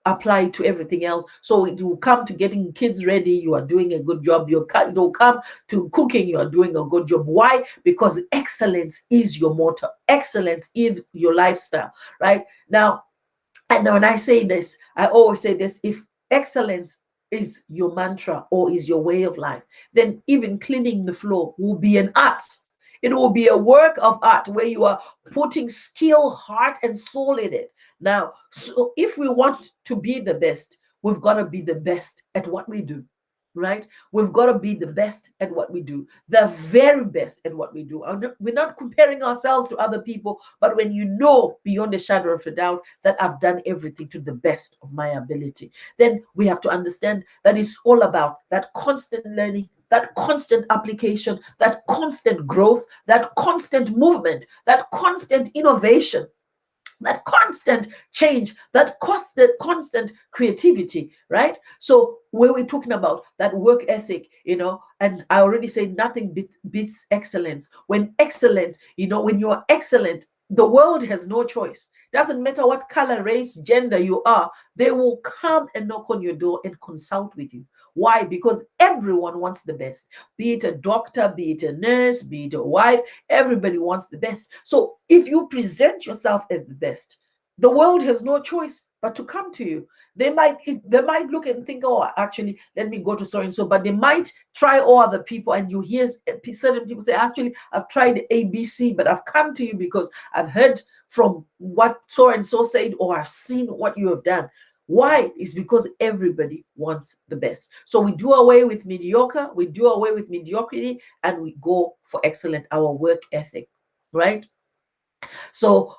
S1: apply to everything else. So it will come to getting kids ready, you are doing a good job. You'll come to cooking, you are doing a good job. Why? Because excellence is your motto. Excellence is your lifestyle, right? Now, and when I say this, I always say this: if excellence is your mantra or is your way of life, then even cleaning the floor will be an art. It will be a work of art where you are putting skill, heart, and soul in it. Now, so if we want to be the best, we've got to be the best at what we do, right? We've got to be the best at what we do, the very best at what we do. We're not comparing ourselves to other people, but when you know beyond a shadow of a doubt that I've done everything to the best of my ability, then we have to understand that it's all about that constant learning, that constant application, that constant growth, that constant movement, that constant innovation, that constant change, that constant creativity, right? So when we're talking about that work ethic, and I already said nothing beats excellence. When excellent, when you are excellent, the world has no choice. Doesn't matter what color, race, gender you are, they will come and knock on your door and consult with you. Why? Because everyone wants the best. Be it a doctor, be it a nurse, be it a wife, everybody wants the best. So if you present yourself as the best, the world has no choice but to come to you. They might look and think, oh, actually, let me go to so and so, but they might try all other people, and you hear certain people say, actually, I've tried ABC, but I've come to you because I've heard from what so and so said, or I've seen what you have done. Why? It's because everybody wants the best. So we do away with mediocre, we do away with mediocrity, and we go for excellent, our work ethic, right? So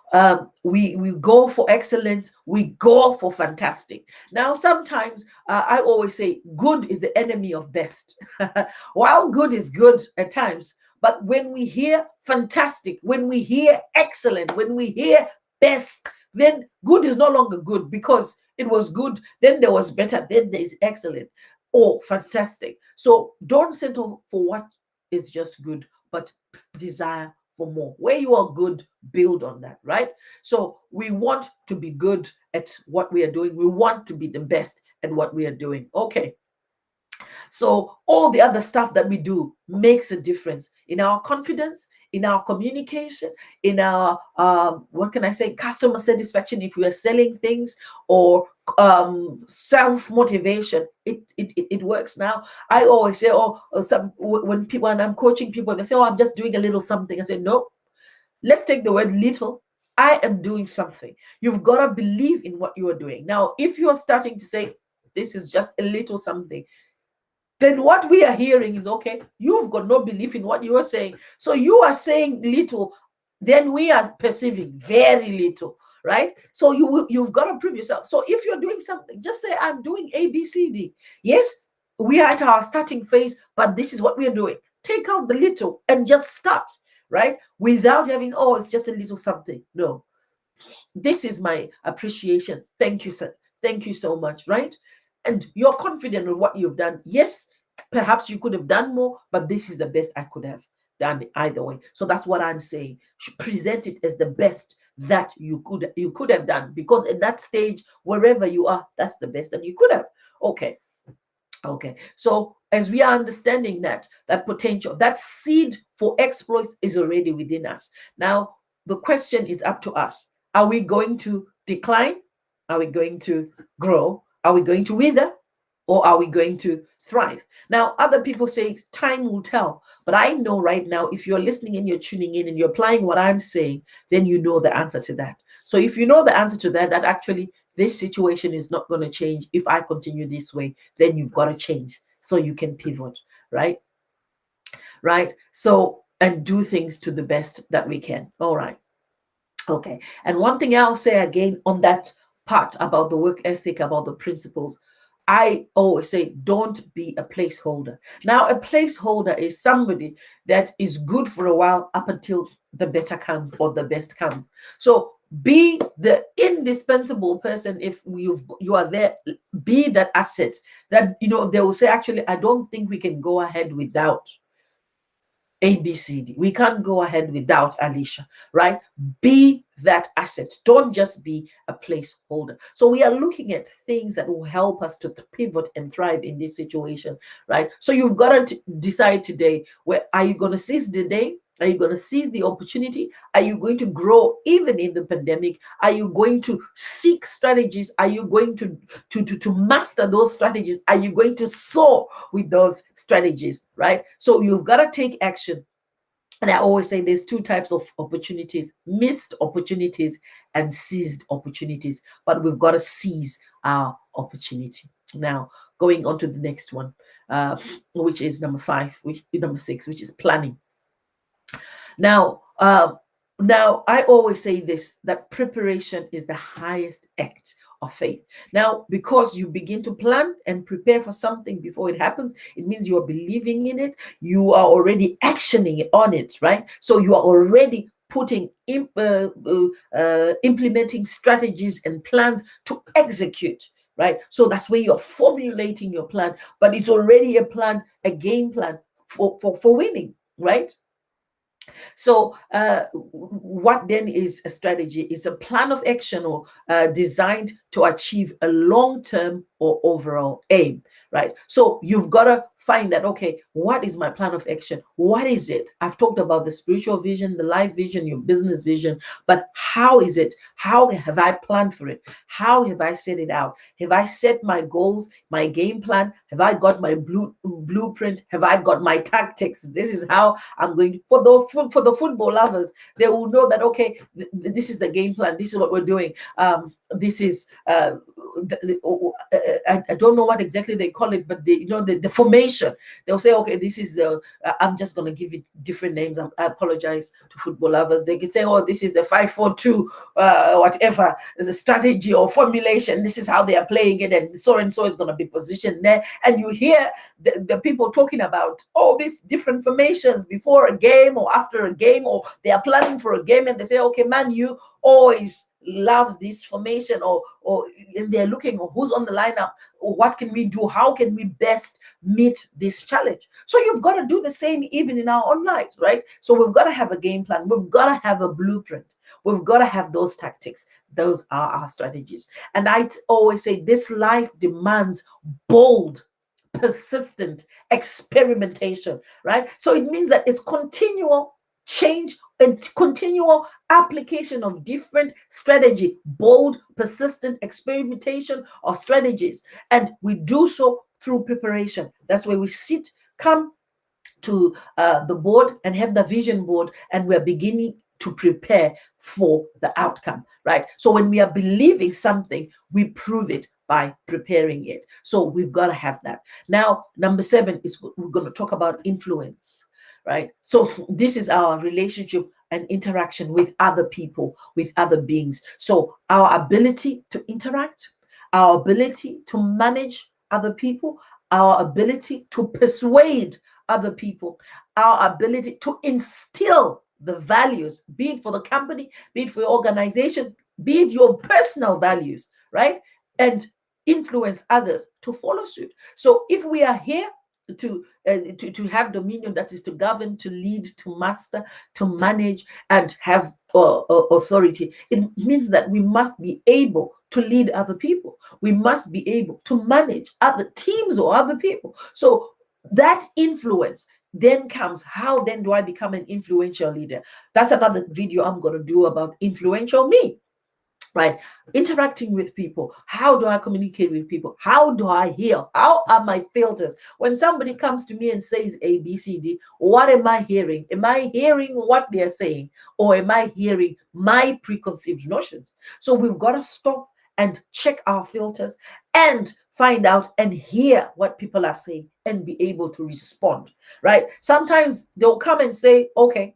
S1: we go for excellence, we go for fantastic. Now, sometimes I always say good is the enemy of best. While good is good at times, but when we hear fantastic, when we hear excellent, when we hear best, then good is no longer good, because it was good, then there was better, then there is excellent or fantastic. So don't settle for what is just good, but desire for more. Where you are good, build on that, right? So we want to be good at what we are doing. We want to be the best at what we are doing. Okay. So all the other stuff that we do makes a difference in our confidence, in our communication, in our customer satisfaction. If we are selling things, or self-motivation, it works. Now, I always say, when I'm coaching people, they say, oh, I'm just doing a little something. I say, no, let's take the word little. I am doing something. You've got to believe in what you are doing. Now, if you are starting to say, this is just a little something, then what we are hearing is, okay, you've got no belief in what you are saying. So you are saying little, then we are perceiving very little, right? So you've got to prove yourself. So if you're doing something, just say, I'm doing A, B, C, D. Yes, we are at our starting phase, but this is what we are doing. Take out the little and just start. right? Without having, oh, it's just a little something. No, this is my appreciation. Thank you, sir. Thank you so much, right? And you're confident in what you've done. Yes, perhaps you could have done more, but this is the best I could have done either way. So that's what I'm saying. Present it as the best that you could have done, because at that stage, wherever you are, that's the best that you could have. Okay. Okay, so as we are understanding that potential, that seed for exploits is already within us. Now, the question is up to us. Are we going to decline? Are we going to grow? Are we going to wither? Or are we going to thrive? Now, other people say time will tell, but I know right now, if you're listening and you're tuning in and you're applying what I'm saying, then you know the answer to that. So if you know the answer to that, that actually this situation is not going to change if I continue this way, then you've got to change so you can pivot, right? Right. So, and do things to the best that we can. All right. Okay. And one thing I'll say again on that part about the work ethic, about the principles, I always say, don't be a placeholder. Now, a placeholder is somebody that is good for a while up until the better comes or the best comes. So be the indispensable person. If you are there, be that asset that, they will say, actually, I don't think we can go ahead without ABCD. We can't go ahead without Alicia, right? Be that asset. Don't just be a placeholder. So we are looking at things that will help us to pivot and thrive in this situation, right? So you've got to decide today, where are you going to seize the day? Are you going to seize the opportunity? Are you going to grow even in the pandemic? Are you going to seek strategies? Are you going to master those strategies? Are you going to soar with those strategies, right? So you've got to take action. And I always say there's two types of opportunities: missed opportunities and seized opportunities. But we've got to seize our opportunity. Now, going on to the next one, which is number 6, which is planning. Now, I always say this, that preparation is the highest act of faith. Now, because you begin to plan and prepare for something before it happens, it means you are believing in it. You are already actioning on it, right? So you are already implementing strategies and plans to execute, right? So that's where you're formulating your plan, but it's already a plan, a game plan for winning, right? So, what then is a strategy? It's a plan of action or designed to achieve a long-term or overall aim, right? So you've got to find that, okay, what is my plan of action? What is it? I've talked about the spiritual vision, the life vision, your business vision, but how is it? How have I planned for it? How have I set it out? Have I set my goals, my game plan? Have I got my blueprint? Have I got my tactics? This is how I'm going to, for the football lovers, they will know that, okay, this is the game plan. This is what we're doing. This is I don't know what exactly they call it, but the formation. They'll say, okay, this is the. I'm just going to give it different names. I apologize to football lovers. They can say, oh, this is the 5-4-2, whatever, the strategy or formulation. This is how they are playing it, and so is going to be positioned there. And you hear the people talking about all these different formations before a game or after a game, or they are planning for a game, and they say, okay, Man U always loves this formation, or and they're looking who's on the lineup, or what can we do, how can we best meet this challenge. So you've got to do the same even in our own lives, right? So we've got to have a game plan, we've got to have a blueprint, we've got to have those tactics. Those are our strategies. And I always say this life demands bold, persistent experimentation, right? So it means that it's continual change and continual application of different strategy, bold, persistent experimentation or strategies. And we do so through preparation. That's where we come to the board and have the vision board, and we're beginning to prepare for the outcome, right? So when we are believing something, we prove it by preparing it. So we've got to have that. Now, number 7 is we're going to talk about influence, right? So this is our relationship and interaction with other people, with other beings. So our ability to interact, our ability to manage other people, our ability to persuade other people, our ability to instill the values, be it for the company, be it for your organization, be it your personal values, right? And influence others to follow suit. So if we are here to have dominion, that is to govern, to lead, to master, to manage, and have authority, it means that we must be able to lead other people. We must be able to manage other teams or other people. So that influence then comes, how then do I become an influential leader? That's another video I'm going to do about influential me, right? Interacting with people. How do I communicate with people? How do I hear? How are my filters? When somebody comes to me and says A, B, C, D, what am I hearing? Am I hearing what they're saying, or am I hearing my preconceived notions? So we've got to stop and check our filters and find out and hear what people are saying and be able to respond, right? Sometimes they'll come and say, okay,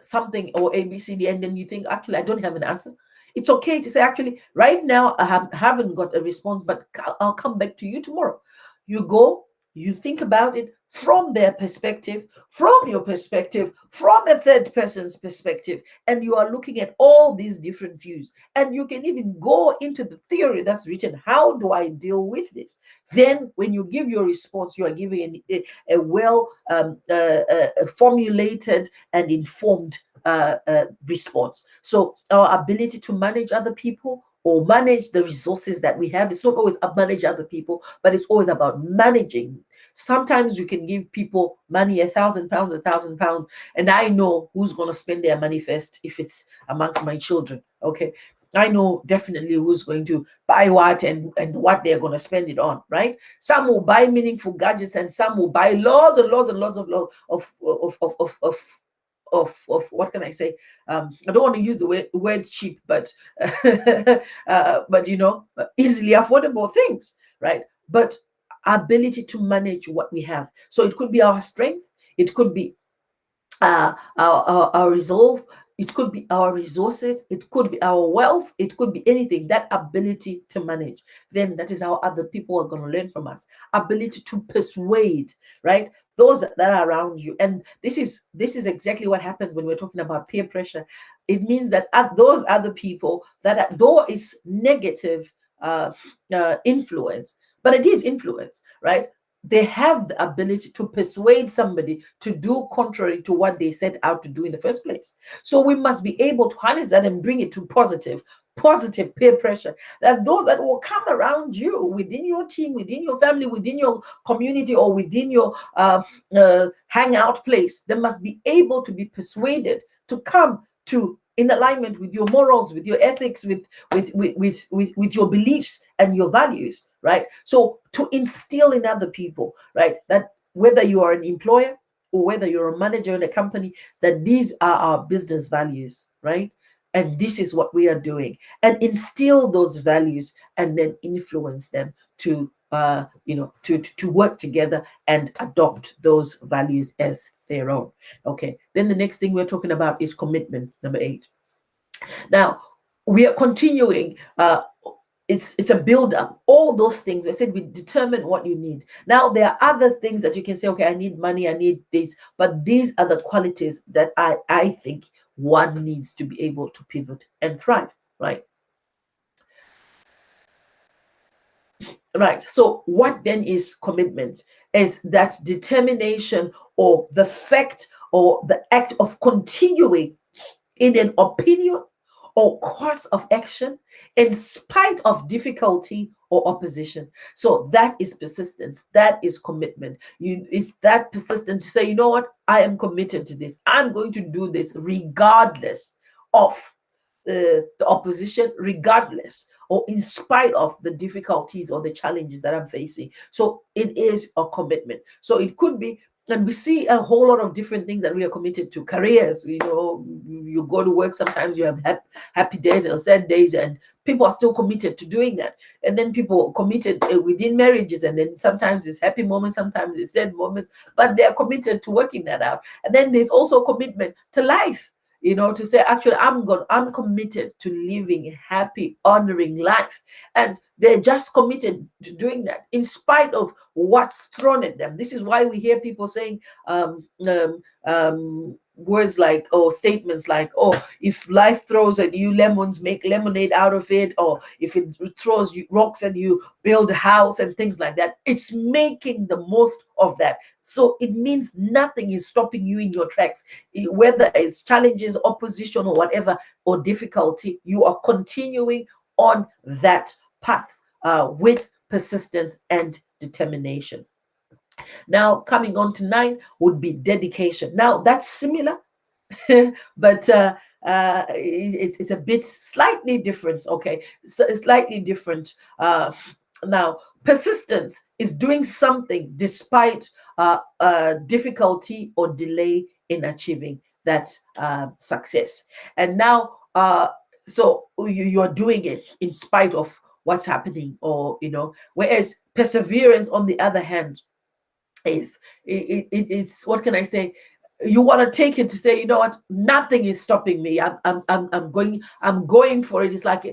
S1: something or ABCD, and then you think, actually, I don't have an answer. It's okay to say, actually, right now I haven't got a response, but I'll come back to you tomorrow. You go, you think about it from their perspective, from your perspective, from a third person's perspective, and you are looking at all these different views. And you can even go into the theory that's written. How do I deal with this? Then when you give your response, you are giving a well formulated and informed response. So our ability to manage other people or manage the resources that we have, it's not always about manage other people, but it's always about managing. Sometimes you can give people money, £1,000, £1,000, and I know who's going to spend their money first if it's amongst my children. Okay, I know definitely who's going to buy what and what they're going to spend it on, right? Some will buy meaningful gadgets, and some will buy lots and lots and lots of what can I say? I don't want to use the word cheap, but but easily affordable things, right? But ability to manage what we have. So it could be our strength, it could be our resolve, it could be our resources, it could be our wealth, it could be anything. That ability to manage, then that is how other people are going to learn from us. Ability to persuade, right? Those that are around you. And this is exactly what happens when we're talking about peer pressure. It means that those other people that though it's negative influence, but it is influence, right? They have the ability to persuade somebody to do contrary to what they set out to do in the first place. So we must be able to harness that and bring it to positive peer pressure, that those that will come around you, within your team, within your family, within your community, or within your hangout place, they must be able to be persuaded to come to in alignment with your morals, with your ethics, with your beliefs and your values, right? So to instill in other people, right, that whether you are an employer or whether you're a manager in a company, that these are our business values, right? And this is what we are doing, and instill those values and then influence them to to work together and adopt those values as their own. Okay, then the next thing we're talking about is commitment, number 8. Now we are continuing. It's a build up. All those things we said, we determine what you need. Now there are other things that you can say, okay, I need money, I need this, but these are the qualities that I think one needs to be able to pivot and thrive, right? Right. So what then is commitment? Is that determination or the fact or the act of continuing in an opinion or course of action in spite of difficulty or opposition. So that is persistence. That is commitment. It's that persistent to say, you know what, I am committed to this. I'm going to do this regardless of the opposition, regardless or in spite of the difficulties or the challenges that I'm facing. So it is a commitment. So it could be, and we see a whole lot of different things that we are committed to. Careers, you go to work, sometimes you have happy days and sad days, and people are still committed to doing that. And then people committed within marriages, and then sometimes it's happy moments, sometimes it's sad moments, but they're committed to working that out. And then there's also commitment to life. to say, actually, I'm committed to living a happy, honoring life. And they're just committed to doing that in spite of what's thrown at them. This is why we hear people saying words like, or statements like, oh, if life throws at you lemons, make lemonade out of it, or if it throws you rocks at you, build a house, and things like that. It's making the most of that. So it means nothing is stopping you in your tracks, whether it's challenges, opposition, or whatever, or difficulty. You are continuing on that path with persistence and determination. Now, coming on to 9 would be dedication. Now, that's similar, but it's a bit slightly different. Okay, so it's slightly different. Now, persistence is doing something despite difficulty or delay in achieving that success. And now, so you're doing it in spite of what's happening, or whereas perseverance, on the other hand, it's what can I say? You want to take it to say, you know what, nothing is stopping me. I'm going for it. It's like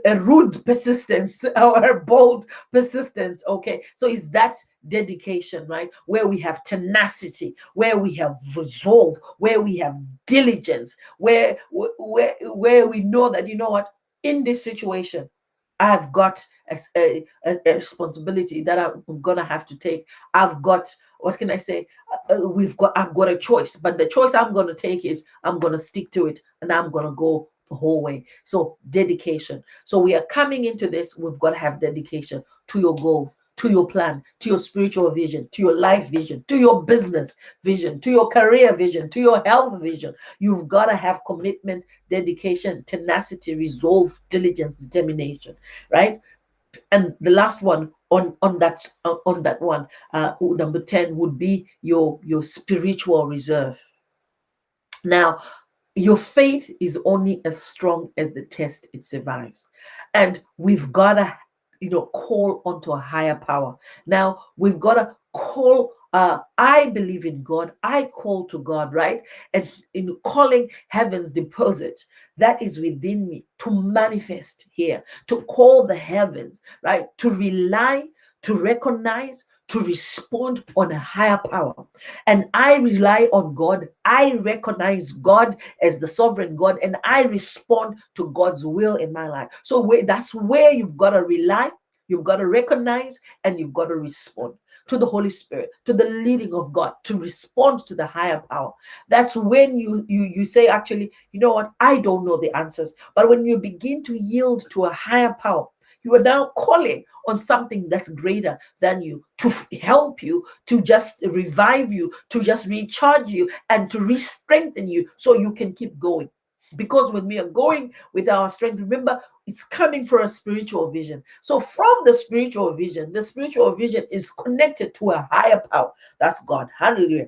S1: a rude persistence or a bold persistence. Okay, so it's that dedication, right? Where we have tenacity, where we have resolve, where we have diligence, where we know that, you know what, in this situation, I've got a responsibility that I'm gonna have to take. I've got, what can I say? I've got a choice, but the choice I'm gonna take is I'm gonna stick to it, and I'm gonna go the whole way. So dedication. So we are coming into this. We've got to have dedication to your goals, to your plan, to your spiritual vision, to your life vision, to your business vision, to your career vision, to your health vision. You've got to have commitment, dedication, tenacity, resolve, diligence, determination, right? And the last one on that one, number 10, would be your spiritual reserve. Now, your faith is only as strong as the test it survives, and we've got to call onto a higher power. Now, we've got to call, I believe in God, I call to God, right? And in calling heaven's deposit that is within me to manifest here, to call the heavens, right? To rely, to recognize, to respond on a higher power. And I rely on God. I recognize God as the sovereign God, and I respond to God's will in my life. So that's where you've got to rely, you've got to recognize, and you've got to respond to the Holy Spirit, to the leading of God, to respond to the higher power. That's when you say, actually, you know what, I don't know the answers. But when you begin to yield to a higher power, you are now calling on something that's greater than you to help you, to just revive you, to just recharge you, and to re-strengthen you so you can keep going. Because when we are going with our strength, remember, it's coming from a spiritual vision. So from the spiritual vision is connected to a higher power. That's God. Hallelujah.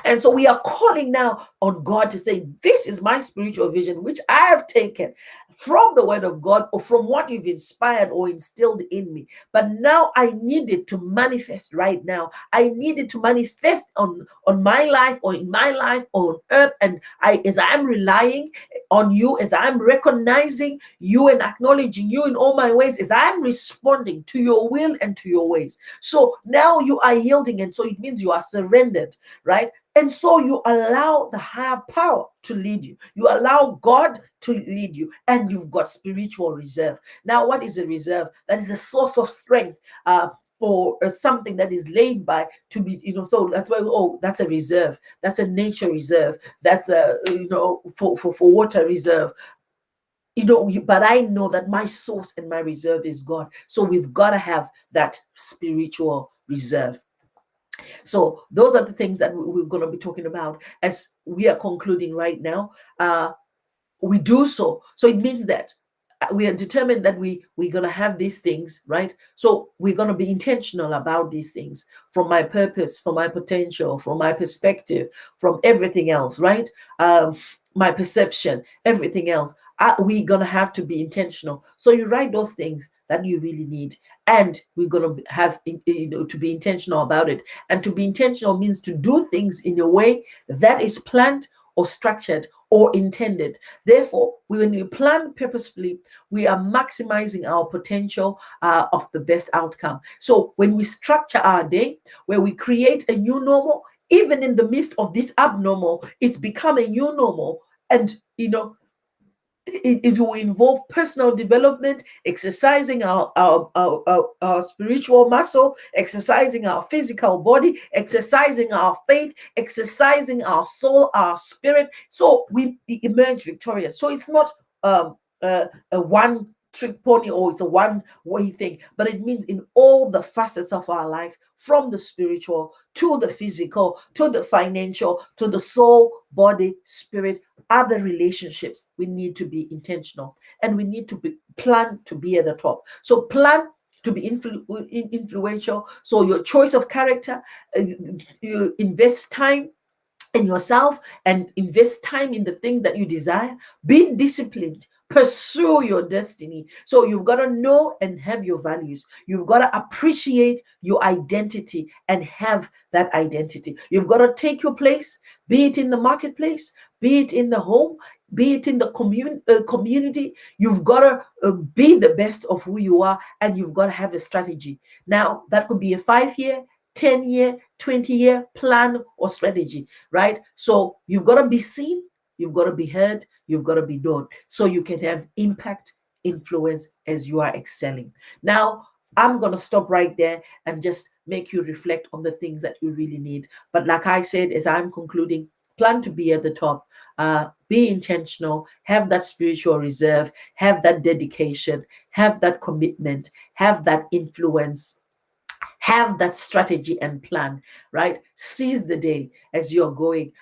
S1: And so we are calling now on God to say, this is my spiritual vision, which I have taken from the word of God or from what you've inspired or instilled in me. But now I need it to manifest right now. I need it to manifest on my life, or in my life, on earth. And as I'm relying on you, as I'm recognizing you and acknowledging you in all my ways, as I'm responding to your will and to your ways. So now you are yielding, and so it means you are surrendered, right? And so you allow the higher power to lead you. You allow God to lead you, and you've got spiritual reserve. Now, what is a reserve? That is a source of strength, or something that is laid by to be, so that's why, that's a reserve. That's a nature reserve. That's a, for water reserve. But I know that my source and my reserve is God. So we've got to have that spiritual reserve. So those are the things that we're going to be talking about as we are concluding right now. We do so. So it means that we are determined that we're going to have these things, right? So we're going to be intentional about these things, from my purpose, from my potential, from my perspective, from everything else, right? My perception, everything else. We're going to have to be intentional. So you write those things that you really need, and we're going to have to be intentional about it. And to be intentional means to do things in a way that is planned, or structured or intended. Therefore, when we plan purposefully, we are maximizing our potential of the best outcome. So when we structure our day, where we create a new normal, even in the midst of this abnormal, it's become a new normal. And it will involve personal development, exercising our spiritual muscle, exercising our physical body, exercising our faith, exercising our soul, our spirit. So we emerge victorious. So it's not a one trick pony, or it's a one way thing, but it means in all the facets of our life, from the spiritual to the physical to the financial to the soul, body, spirit, other relationships, we need to be intentional, and we need to plan to be at the top. So plan to be influential. So your choice of character, you invest time in yourself and invest time in the things that you desire. Be disciplined. Pursue your destiny. So you've got to know and have your values. You've got to appreciate your identity and have that identity. You've got to take your place, be it in the marketplace, be it in the home, be it in the community. You've got to be the best of who you are, and you've got to have a strategy. Now, that could be a 5-year, 10-year, 20-year plan or strategy, right? So you've got to be seen, you've got to be heard, you've got to be known, so you can have impact, influence as you are excelling. Now, I'm going to stop right there and just make you reflect on the things that you really need. But like I said, as I'm concluding, plan to be at the top, be intentional, have that spiritual reserve, have that dedication, have that commitment, have that influence, have that strategy and plan, right? Seize the day as you're going.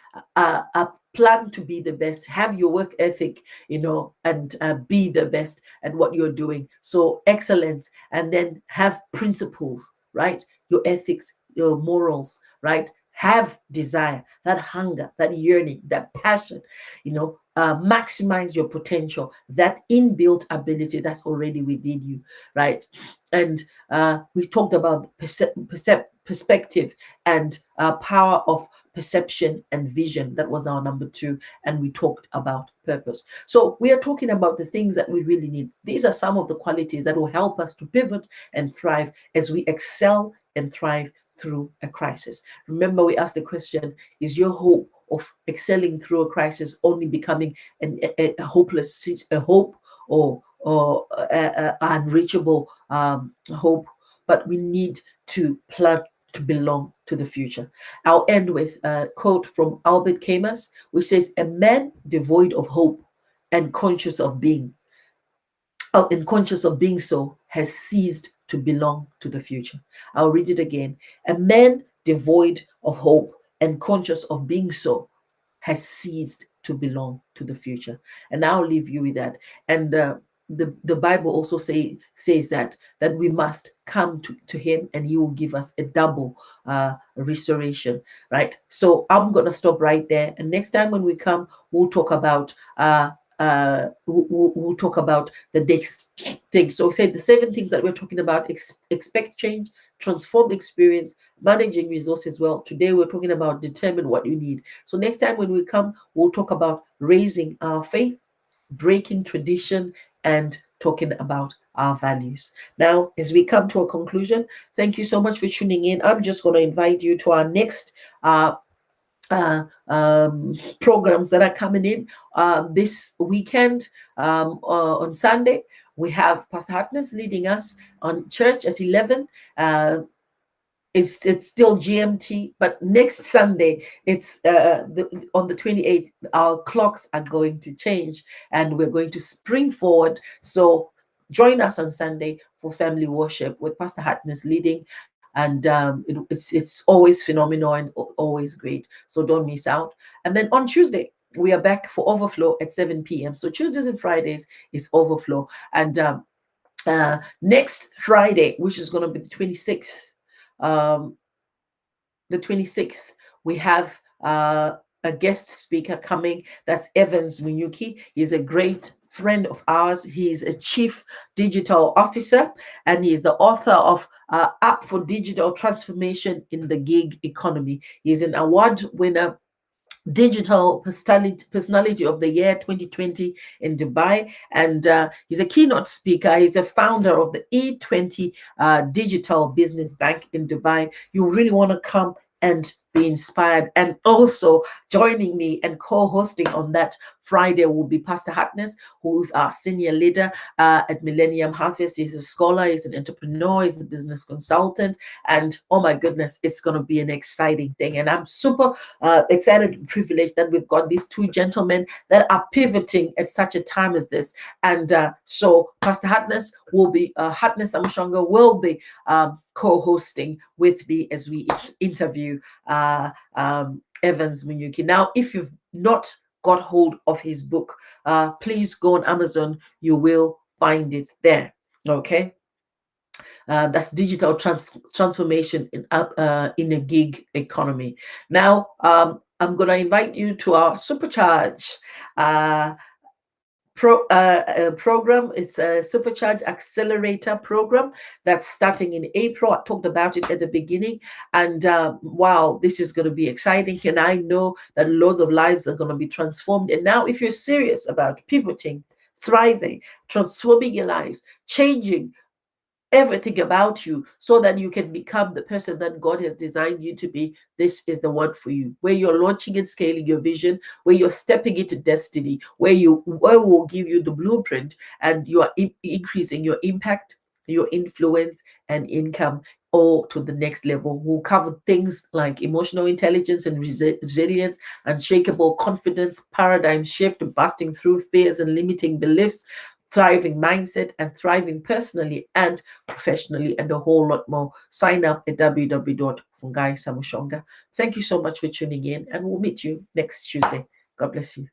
S1: Plan to be the best. Have your work ethic, and be the best at what you're doing. So excellence, and then have principles, right? Your ethics, your morals, right? Have desire, that hunger, that yearning, that passion, maximize your potential, that inbuilt ability that's already within you, right? And we talked about perspective and power of perception and vision. That was our number 2. And we talked about purpose. So we are talking about the things that we really need. These are some of the qualities that will help us to pivot and thrive as we excel and thrive through a crisis. Remember, we asked the question, is your hope of excelling through a crisis only becoming a hopeless, a hope, or unreachable hope? But we need to plan to belong to the future. I'll end with a quote from Albert Camus, which says, "A man devoid of hope and conscious of being so has ceased to belong to the future." I'll read it again. "A man devoid of hope and conscious of being so has ceased to belong to the future." And I'll leave you with that. And the Bible also says that we must come to him, and he will give us a double restoration, right? So I'm going to stop right there. And next time when we come, we'll talk about we'll talk about the next thing. So we said the 7 things that we're talking about: expect change, transform experience, managing resources well. Today we're talking about determine what you need. So next time when we come, we'll talk about raising our faith, breaking tradition, and talking about our values. Now, as we come to a conclusion, thank you so much for tuning in. I'm just going to invite you to our next programs that are coming in this weekend. On Sunday, we have Pastor Hartness leading us on church at 11. It's still GMT, but next Sunday, it's on the 28th, our clocks are going to change, and we're going to spring forward. So join us on Sunday for family worship with Pastor Hartness leading. And it's always phenomenal and always great. So don't miss out. And then on Tuesday, we are back for Overflow at 7 p.m. So Tuesdays and Fridays is Overflow. And next Friday, which is going to be the 26th, we have a guest speaker coming. That's Evans Munyuki. He's a great friend of ours. He's a chief digital officer, and he's the author of App for Digital Transformation in the Gig Economy. He's an award winner digital personality of the year 2020 in Dubai, and he's a keynote speaker. He's a founder of the E20 digital business bank in Dubai. You really want to come and be inspired. And also joining me and co-hosting on that Friday will be Pastor Harkness, who's our senior leader at Millennium Harvest. He's a scholar, he's an entrepreneur, he's a business consultant, and oh my goodness, it's going to be an exciting thing. And I'm super excited and privileged that we've got these two gentlemen that are pivoting at such a time as this. And so Pastor Harkness will be Harkness Amushonga will be co-hosting with me as we interview Evans Munyuki. Now, if you've not got hold of his book, please go on Amazon. You will find it there. Okay. That's digital transformation in a gig economy. Now, I'm going to invite you to our Supercharge program. It's a Supercharge Accelerator program that's starting in April. I talked about it at the beginning, and wow, this is going to be exciting. And I know that loads of lives are going to be transformed. And now, if you're serious about pivoting, thriving, transforming your lives, changing everything about you so that you can become the person that God has designed you to be, this is the one for you, where you're launching and scaling your vision, where you're stepping into destiny, where will give you the blueprint, and you are increasing your impact, your influence, and income all to the next level. We'll cover things like emotional intelligence and resilience, unshakable confidence, paradigm shift, busting through fears and limiting beliefs, thriving mindset, and thriving personally and professionally, and a whole lot more. Sign up at www.fungaisamushonga. Thank you so much for tuning in, and we'll meet you next Tuesday. God bless you.